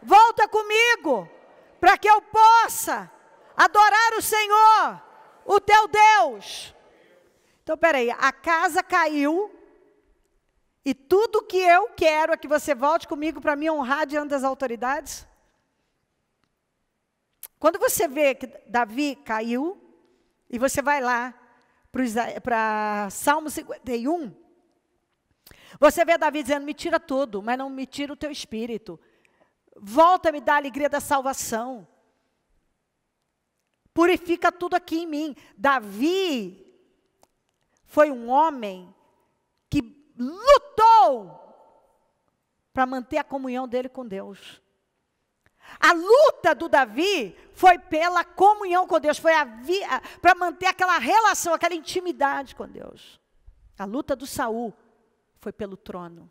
Volta comigo, para que eu possa adorar o Senhor, o teu Deus. Então, peraí, a casa caiu. E tudo que eu quero é que você volte comigo para me honrar diante das autoridades. Quando você vê que Davi caiu, e você vai lá para Salmo 51, você vê Davi dizendo, me tira tudo, mas não me tira o teu espírito. Volta a me dar a alegria da salvação. Purifica tudo aqui em mim. Davi foi um homem que lutou para manter a comunhão dele com Deus. A luta do Davi foi pela comunhão com Deus, foi para manter aquela relação, aquela intimidade com Deus. A luta do Saul foi pelo trono.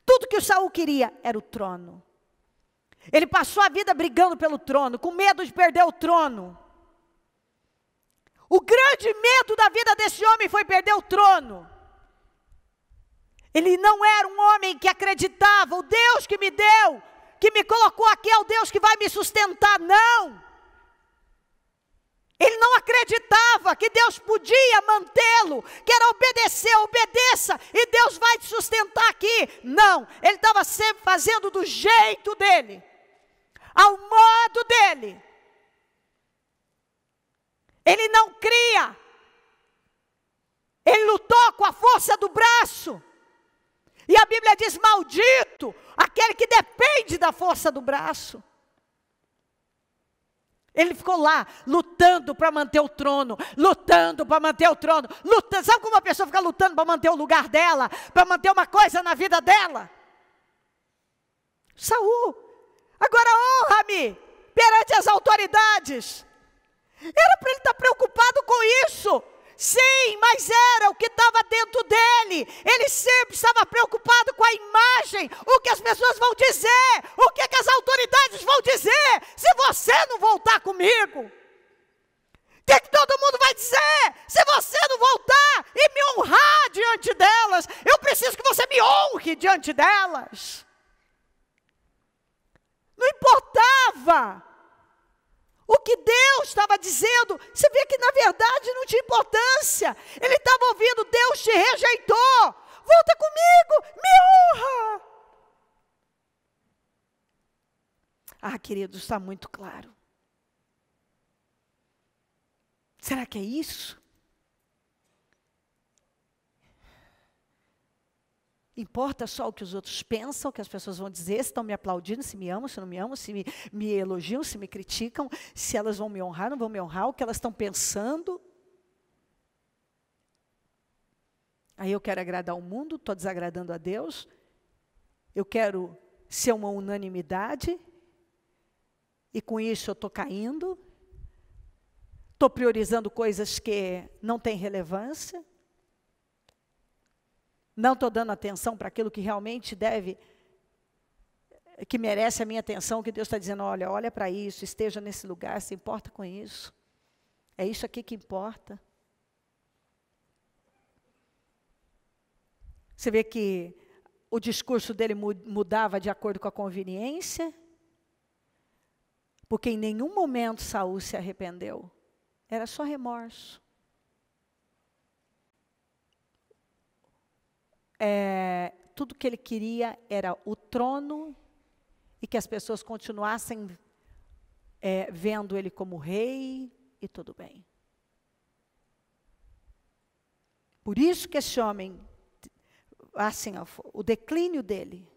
Tudo que o Saul queria era o trono. Ele passou a vida brigando pelo trono, com medo de perder o trono. O grande medo da vida desse homem foi perder o trono. Ele não era um homem que acreditava, o Deus que me deu, que me colocou aqui é o Deus que vai me sustentar, não. Ele não acreditava que Deus podia mantê-lo, que era obedecer, obedeça, e Deus vai te sustentar aqui. Não, ele estava sempre fazendo do jeito dele, ao modo dele. Ele não cria, ele lutou com a força do braço. E a Bíblia diz, maldito, aquele que depende da força do braço. Ele ficou lá, lutando para manter o trono, lutando para manter o trono, lutando. Sabe como uma pessoa fica lutando para manter o lugar dela, para manter uma coisa na vida dela? Saul, agora honra-me perante as autoridades. Era para ele estar preocupado com isso. Sim, mas era o que estava dentro dele. Ele sempre estava preocupado com a imagem, o que as pessoas vão dizer, o que as autoridades vão dizer, se você não voltar comigo. O que todo mundo vai dizer, se você não voltar e me honrar diante delas? Eu preciso que você me honre diante delas. Não importava o que Deus estava dizendo, você vê que na verdade não tinha importância. Ele estava ouvindo, Deus te rejeitou, volta comigo, me honra. Ah, queridos, está muito claro. Será que é isso? Importa só o que os outros pensam, o que as pessoas vão dizer, se estão me aplaudindo, se me amam, se não me amam, se me elogiam, se me criticam, se elas vão me honrar, não vão me honrar, o que elas estão pensando. Aí eu quero agradar o mundo, estou desagradando a Deus. Eu quero ser uma unanimidade, e com isso eu estou caindo. Estou priorizando coisas que não têm relevância. Não estou dando atenção para aquilo que realmente deve, que merece a minha atenção, que Deus está dizendo, olha para isso, esteja nesse lugar, se importa com isso. É isso aqui que importa. Você vê que o discurso dele mudava de acordo com a conveniência, porque em nenhum momento Saul se arrependeu. Era só remorso. tudo que ele queria era o trono e que as pessoas continuassem vendo ele como rei e tudo bem. Por isso que esse homem, assim, o declínio dele,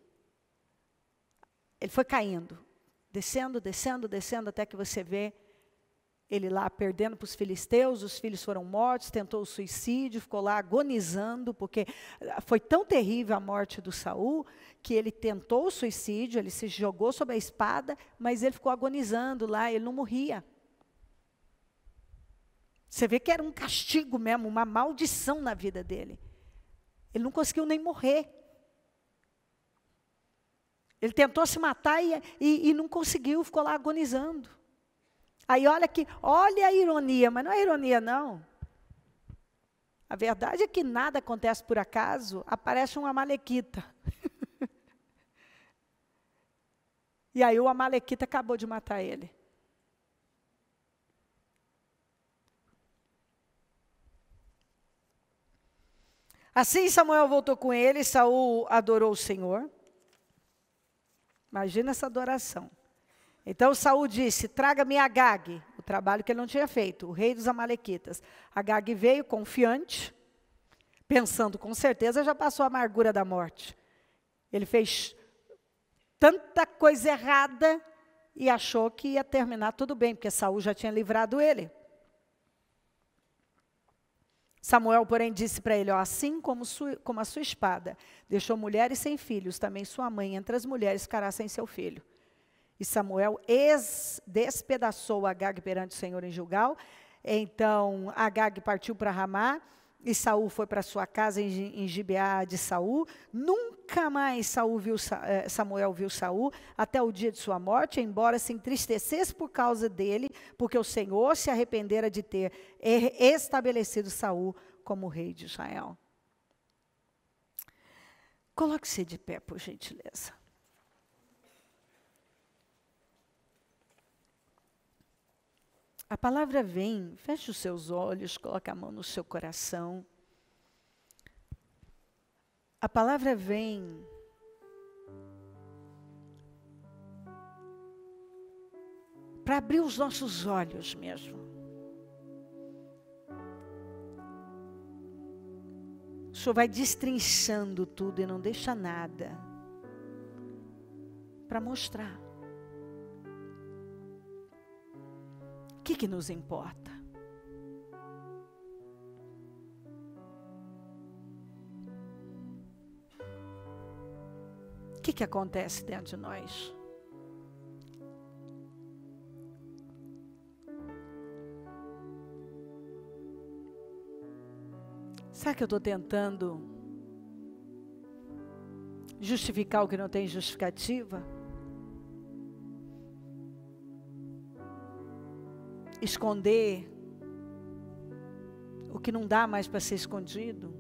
ele foi caindo, descendo, descendo, descendo, até que você vê ele lá perdendo para os filisteus, os filhos foram mortos, tentou o suicídio, ficou lá agonizando, porque foi tão terrível a morte do Saul, que ele tentou o suicídio, ele se jogou sobre a espada, mas ele ficou agonizando lá, ele não morria. Você vê que era um castigo mesmo, uma maldição na vida dele. Ele não conseguiu nem morrer. Ele tentou se matar e não conseguiu, ficou lá agonizando. Aí olha a ironia, mas não é ironia não. A verdade é que nada acontece por acaso, aparece um amalequita. E aí o amalequita acabou de matar ele. Assim Samuel voltou com ele, Saul adorou o Senhor. Imagina essa adoração. Então Saul disse, traga-me Agag, o trabalho que ele não tinha feito, o rei dos amalequitas. Agag veio confiante, pensando, com certeza já passou a amargura da morte. Ele fez tanta coisa errada e achou que ia terminar tudo bem, porque Saul já tinha livrado ele. Samuel, porém, disse para ele, assim como a sua espada deixou mulheres sem filhos, também sua mãe entre as mulheres ficará sem seu filho. E Samuel despedaçou Agag perante o Senhor em Gilgal. Então Agag partiu para Ramá, e Saul foi para sua casa em Gibeá de Saul. Nunca mais Samuel viu Saul até o dia de sua morte, embora se entristecesse por causa dele, porque o Senhor se arrependera de ter estabelecido Saul como rei de Israel. Coloque-se de pé, por gentileza. A palavra vem, feche os seus olhos, coloque a mão no seu coração. A palavra vem para abrir os nossos olhos mesmo. O Senhor vai destrinchando tudo e não deixa nada para mostrar. O que nos importa? O que acontece dentro de nós? Será que eu estou tentando justificar o que não tem justificativa? Esconder o que não dá mais para ser escondido?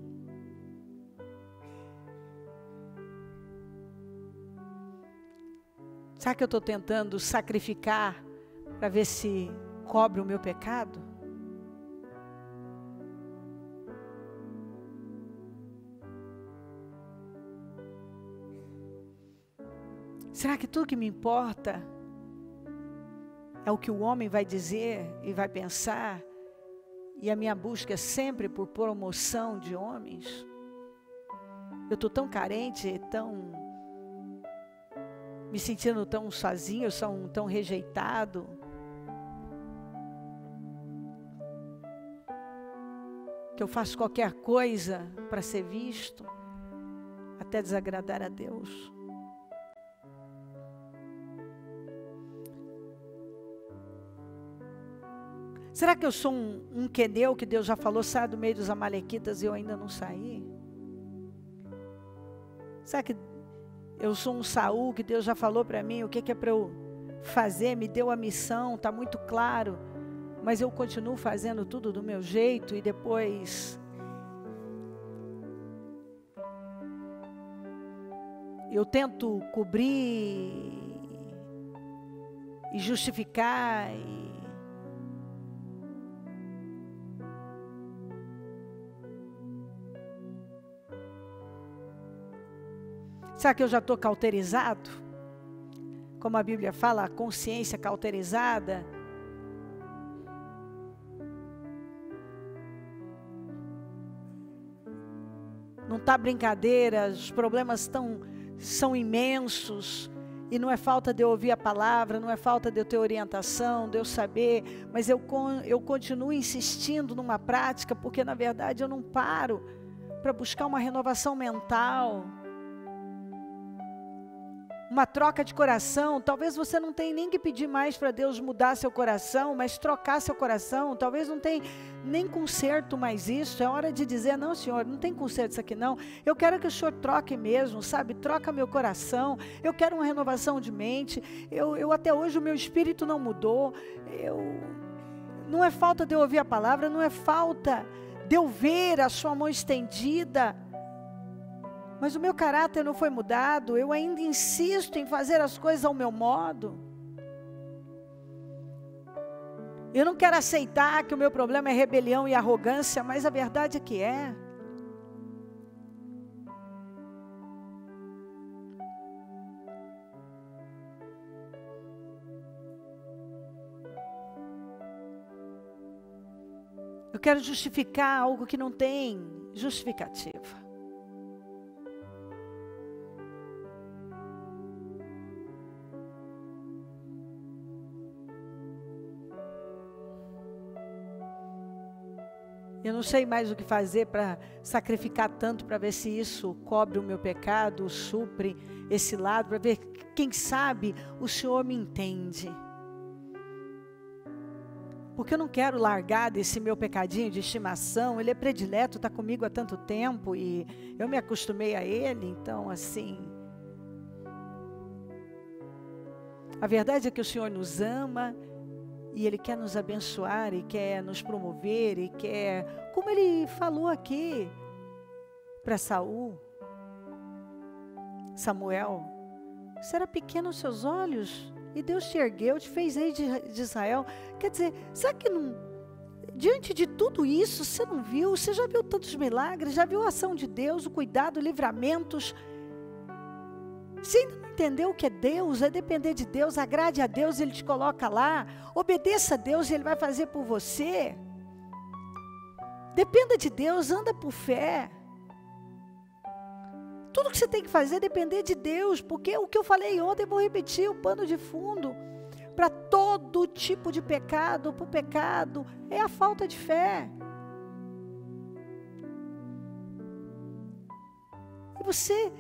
Será que eu estou tentando sacrificar para ver se cobre o meu pecado? Será que tudo que me importa é o que o homem vai dizer e vai pensar, e a minha busca é sempre por promoção de homens? Eu estou tão carente, me sentindo tão sozinho, tão rejeitado. Que eu faço qualquer coisa para ser visto, até desagradar a Deus. Será que eu sou um queneu que Deus já falou, sai do meio dos amalequitas e eu ainda não saí? Será que eu sou um Saul que Deus já falou para mim o que é para eu fazer, me deu a missão, está muito claro, mas eu continuo fazendo tudo do meu jeito e depois eu tento cobrir e justificar Será que eu já estou cauterizado? Como a Bíblia fala, a consciência cauterizada. Não está brincadeira, os problemas são imensos. E não é falta de eu ouvir a palavra, não é falta de eu ter orientação, de eu saber. Mas eu continuo insistindo numa prática, porque na verdade eu não paro para buscar uma renovação mental. Uma troca de coração. Talvez você não tenha nem que pedir mais para Deus mudar seu coração, mas trocar seu coração. Talvez não tenha nem conserto mais isso. É hora de dizer, não, Senhor, não tem conserto isso aqui não. Eu quero que o Senhor troque mesmo, sabe? Troca meu coração. Eu quero uma renovação de mente. Eu até hoje o meu espírito não mudou. Não é falta de eu ouvir a palavra, não é falta de eu ver a sua mão estendida. Mas o meu caráter não foi mudado, eu ainda insisto em fazer as coisas ao meu modo. Eu não quero aceitar que o meu problema é rebelião e arrogância, mas a verdade é que é. Eu quero justificar algo que não tem justificativa. Eu não sei mais o que fazer para sacrificar tanto, para ver se isso cobre o meu pecado, supre esse lado, para ver, quem sabe, o Senhor me entende. Porque eu não quero largar desse meu pecadinho de estimação, ele é predileto, está comigo há tanto tempo e eu me acostumei a ele, então assim... A verdade é que o Senhor nos ama, e Ele quer nos abençoar, e quer nos promover, e quer, como Ele falou aqui para Samuel, você era pequeno aos seus olhos, e Deus te ergueu, te fez rei de Israel. Quer dizer, será que não, diante de tudo isso, você não viu? Você já viu tantos milagres, já viu a ação de Deus, o cuidado, livramentos? Você ainda não entendeu o que é Deus? É depender de Deus, agrade a Deus, Ele te coloca lá. Obedeça a Deus e Ele vai fazer por você. Dependa de Deus, anda por fé. Tudo que você tem que fazer é depender de Deus, porque o que eu falei ontem, eu vou repetir, o pano de fundo para todo tipo de pecado, para o pecado, é a falta de fé. E você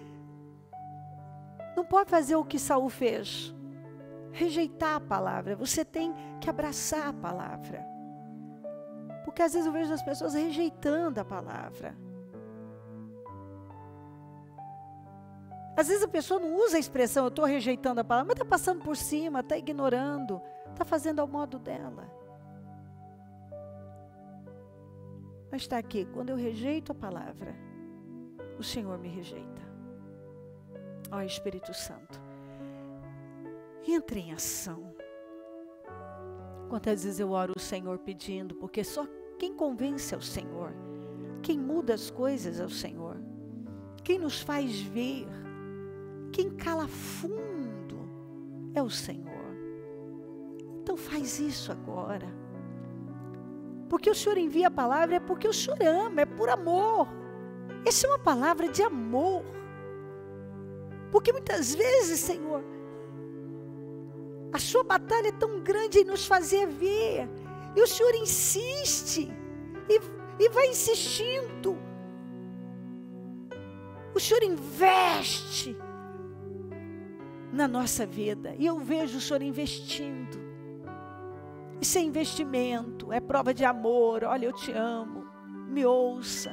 não pode fazer o que Saul fez, rejeitar a palavra. Você tem que abraçar a palavra, porque às vezes eu vejo as pessoas rejeitando a palavra. Às vezes a pessoa não usa a expressão, eu estou rejeitando a palavra, mas está passando por cima, está ignorando, está fazendo ao modo dela. Mas está aqui, quando eu rejeito a palavra, o Senhor me rejeita. Ó Espírito Santo, entre em ação. Quantas vezes eu oro o Senhor pedindo, porque só quem convence é o Senhor, quem muda as coisas é o Senhor, quem nos faz ver, quem cala fundo é o Senhor. Então faz isso agora, porque o Senhor envia a palavra, é porque o Senhor ama, é por amor. Essa é uma palavra de amor. Porque muitas vezes, Senhor, a sua batalha é tão grande em nos fazer ver, e o Senhor insiste, e vai insistindo. O Senhor investe na nossa vida, e eu vejo o Senhor investindo. Isso é investimento, é prova de amor. Olha, eu te amo, me ouça,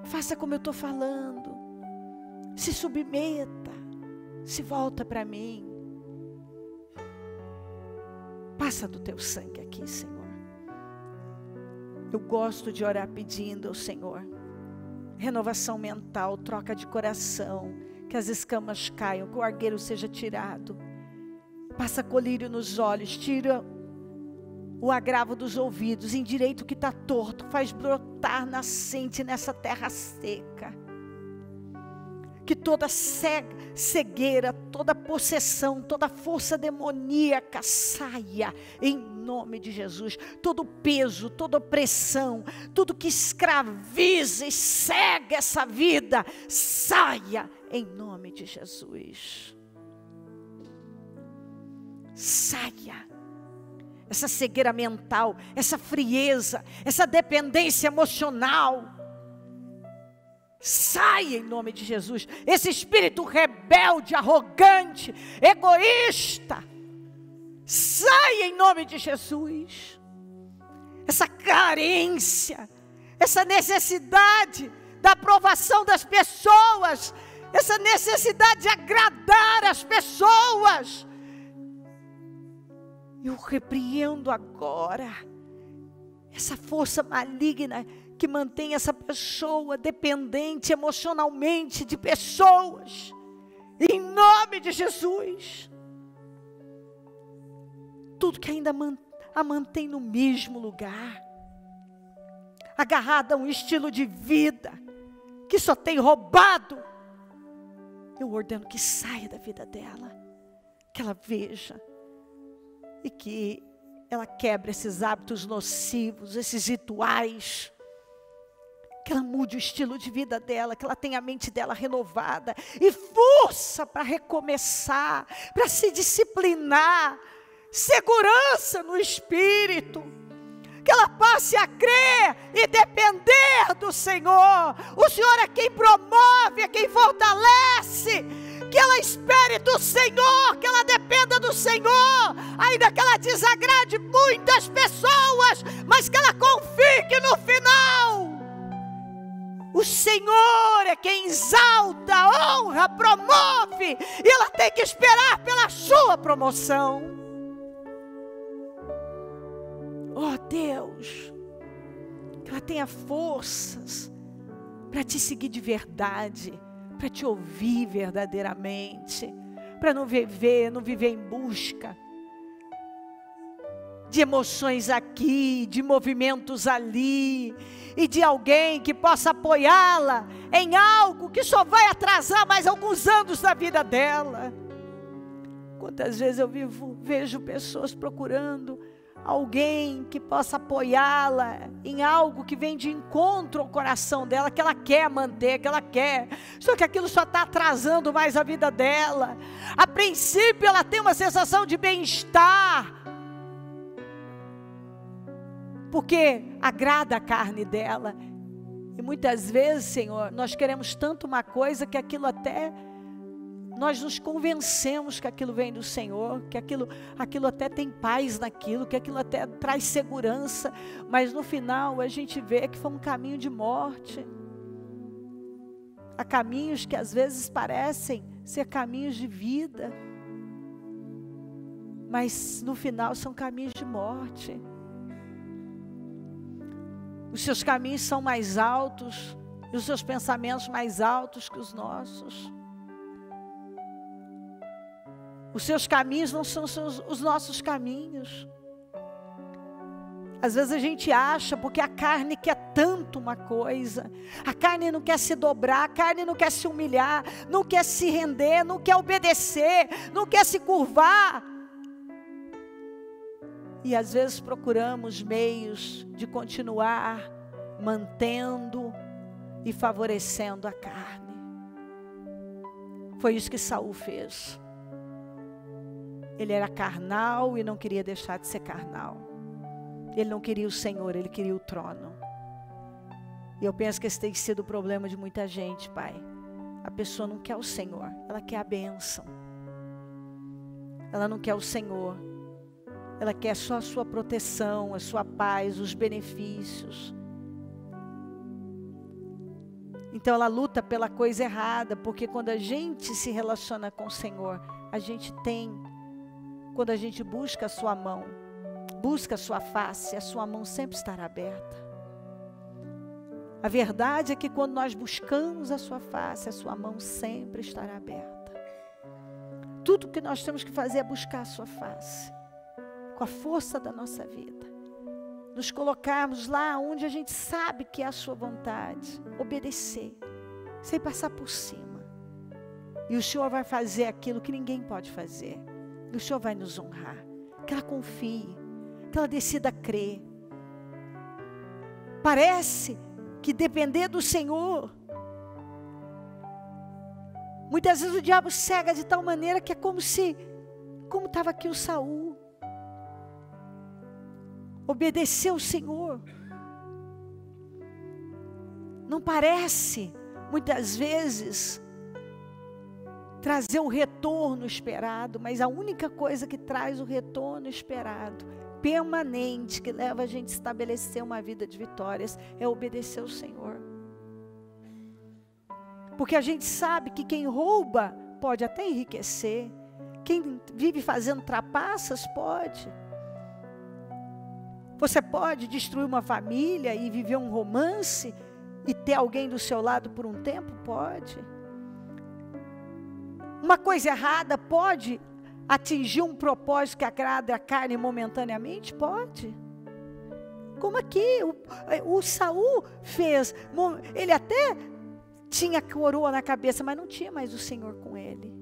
faça como eu estou falando. Se submeta, se volta para mim. Passa do teu sangue aqui, Senhor. Eu gosto de orar pedindo ao Senhor renovação mental, troca de coração, que as escamas caiam, que o argueiro seja tirado. Passa colírio nos olhos, tira o agravo dos ouvidos, endireita o que está torto, faz brotar nascente nessa terra seca. que toda cegueira, toda possessão, toda força demoníaca saia em nome de Jesus. Todo peso, toda opressão, tudo que escraviza e cega essa vida, saia em nome de Jesus. Saia. Essa cegueira mental, essa frieza, essa dependência emocional, saia em nome de Jesus. Esse espírito rebelde, arrogante, egoísta, saia em nome de Jesus. Essa carência, essa necessidade da aprovação das pessoas, essa necessidade de agradar as pessoas, eu repreendo agora essa força maligna que mantém essa pessoa dependente emocionalmente de pessoas, em nome de Jesus. Tudo que ainda a mantém no mesmo lugar, agarrada a um estilo de vida que só tem roubado, eu ordeno que saia da vida dela, que ela veja e que ela quebre esses hábitos nocivos, esses rituais, que ela mude o estilo de vida dela, que ela tenha a mente dela renovada e força para recomeçar, para se disciplinar, segurança no espírito, que ela passe a crer e depender do Senhor. O Senhor é quem promove, é quem fortalece. Que ela espere do Senhor, que ela dependa do Senhor, ainda que ela desagrade muitas pessoas, mas que ela confie que no final o Senhor é quem exalta, honra, promove, e ela tem que esperar pela sua promoção. Oh Deus, que ela tenha forças para te seguir de verdade, para te ouvir verdadeiramente, para não viver em busca de emoções aqui, de movimentos ali, e de alguém que possa apoiá-la em algo que só vai atrasar mais alguns anos da vida dela. Quantas vezes eu vejo pessoas procurando alguém que possa apoiá-la em algo que vem de encontro ao coração dela, que ela quer manter, que ela quer, só que aquilo só está atrasando mais a vida dela. A princípio ela tem uma sensação de bem-estar, porque agrada a carne dela, e muitas vezes, Senhor, nós queremos tanto uma coisa que aquilo até, nós nos convencemos que aquilo vem do Senhor, que aquilo até tem paz naquilo, que aquilo até traz segurança, mas no final a gente vê que foi um caminho de morte. Há caminhos que às vezes parecem ser caminhos de vida, mas no final são caminhos de morte. Os seus caminhos são mais altos, e os seus pensamentos mais altos que os nossos. Os seus caminhos não são os nossos caminhos. Às vezes a gente acha, porque a carne quer tanto uma coisa, a carne não quer se dobrar, a carne não quer se humilhar, não quer se render, não quer obedecer, não quer se curvar. E às vezes procuramos meios de continuar mantendo e favorecendo a carne. Foi isso que Saul fez. Ele era carnal e não queria deixar de ser carnal. Ele não queria o Senhor, ele queria o trono. E eu penso que esse tem sido o problema de muita gente, Pai. A pessoa não quer o Senhor, ela quer a bênção. Ela não quer o Senhor, ela quer só a sua proteção, a sua paz, os benefícios. Então ela luta pela coisa errada, porque quando a gente se relaciona com o Senhor, quando a gente busca a sua mão, busca a sua face, a sua mão sempre estará aberta. A verdade é que quando nós buscamos a sua face, a sua mão sempre estará aberta. Tudo que nós temos que fazer é buscar a sua face, com a força da nossa vida. Nos colocarmos lá onde a gente sabe que é a sua vontade, obedecer, sem passar por cima, E o Senhor vai fazer aquilo que ninguém pode fazer. E o Senhor vai nos honrar. Que ela confie, que ela decida crer. Parece que depender do Senhor, muitas vezes o diabo cega de tal maneira que é como estava aqui o Saul. Obedeceu o Senhor. Não parece, muitas vezes, trazer o retorno esperado, mas a única coisa que traz o retorno esperado, permanente, que leva a gente a estabelecer uma vida de vitórias, é obedecer o Senhor. Porque a gente sabe que quem rouba pode até enriquecer, quem vive fazendo trapaças pode. Você pode destruir uma família e viver um romance e ter alguém do seu lado por um tempo? Pode. Uma coisa errada pode atingir um propósito que agrada a carne momentaneamente? Pode. Como aqui, o Saul fez, ele até tinha coroa na cabeça, mas não tinha mais o Senhor com ele.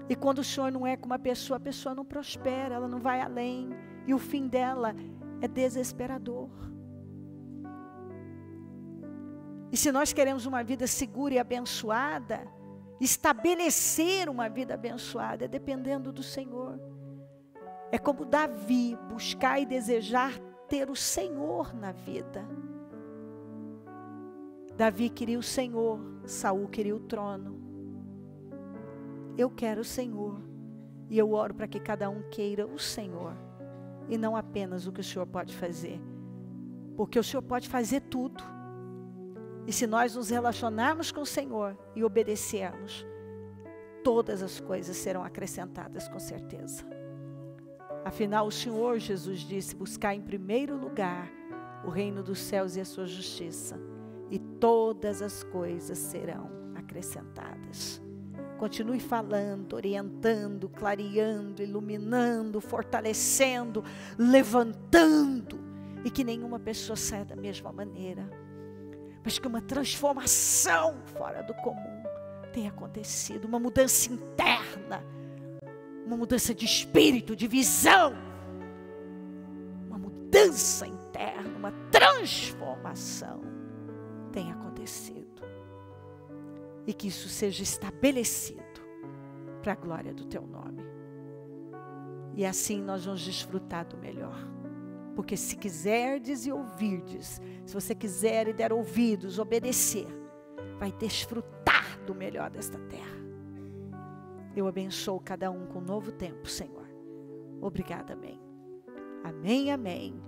E quando o Senhor não é com uma pessoa, a pessoa não prospera, ela não vai além, e o fim dela é desesperador. E se nós queremos uma vida segura e abençoada, estabelecer uma vida abençoada é dependendo do Senhor. É como Davi, buscar e desejar ter o Senhor na vida. Davi queria o Senhor, Saul queria o trono. Eu quero o Senhor, e eu oro para que cada um queira o Senhor, e não apenas o que o Senhor pode fazer, porque o Senhor pode fazer tudo. E se nós nos relacionarmos com o Senhor e obedecermos, todas as coisas serão acrescentadas com certeza. Afinal, o Senhor Jesus disse: buscar em primeiro lugar o reino dos céus e a sua justiça, e todas as coisas serão acrescentadas. Continue falando, orientando, clareando, iluminando, fortalecendo, levantando, e que nenhuma pessoa saia da mesma maneira, mas que uma transformação fora do comum tenha acontecido, uma mudança interna, uma mudança de espírito, de visão, uma mudança interna, uma transformação tenha acontecido, e que isso seja estabelecido para a glória do teu nome. E assim nós vamos desfrutar do melhor. Porque se quiserdes e ouvirdes, se você quiser e der ouvidos, obedecer, vai desfrutar do melhor desta terra. Eu abençoo cada um com um novo tempo, Senhor. Obrigada, amém. Amém, amém.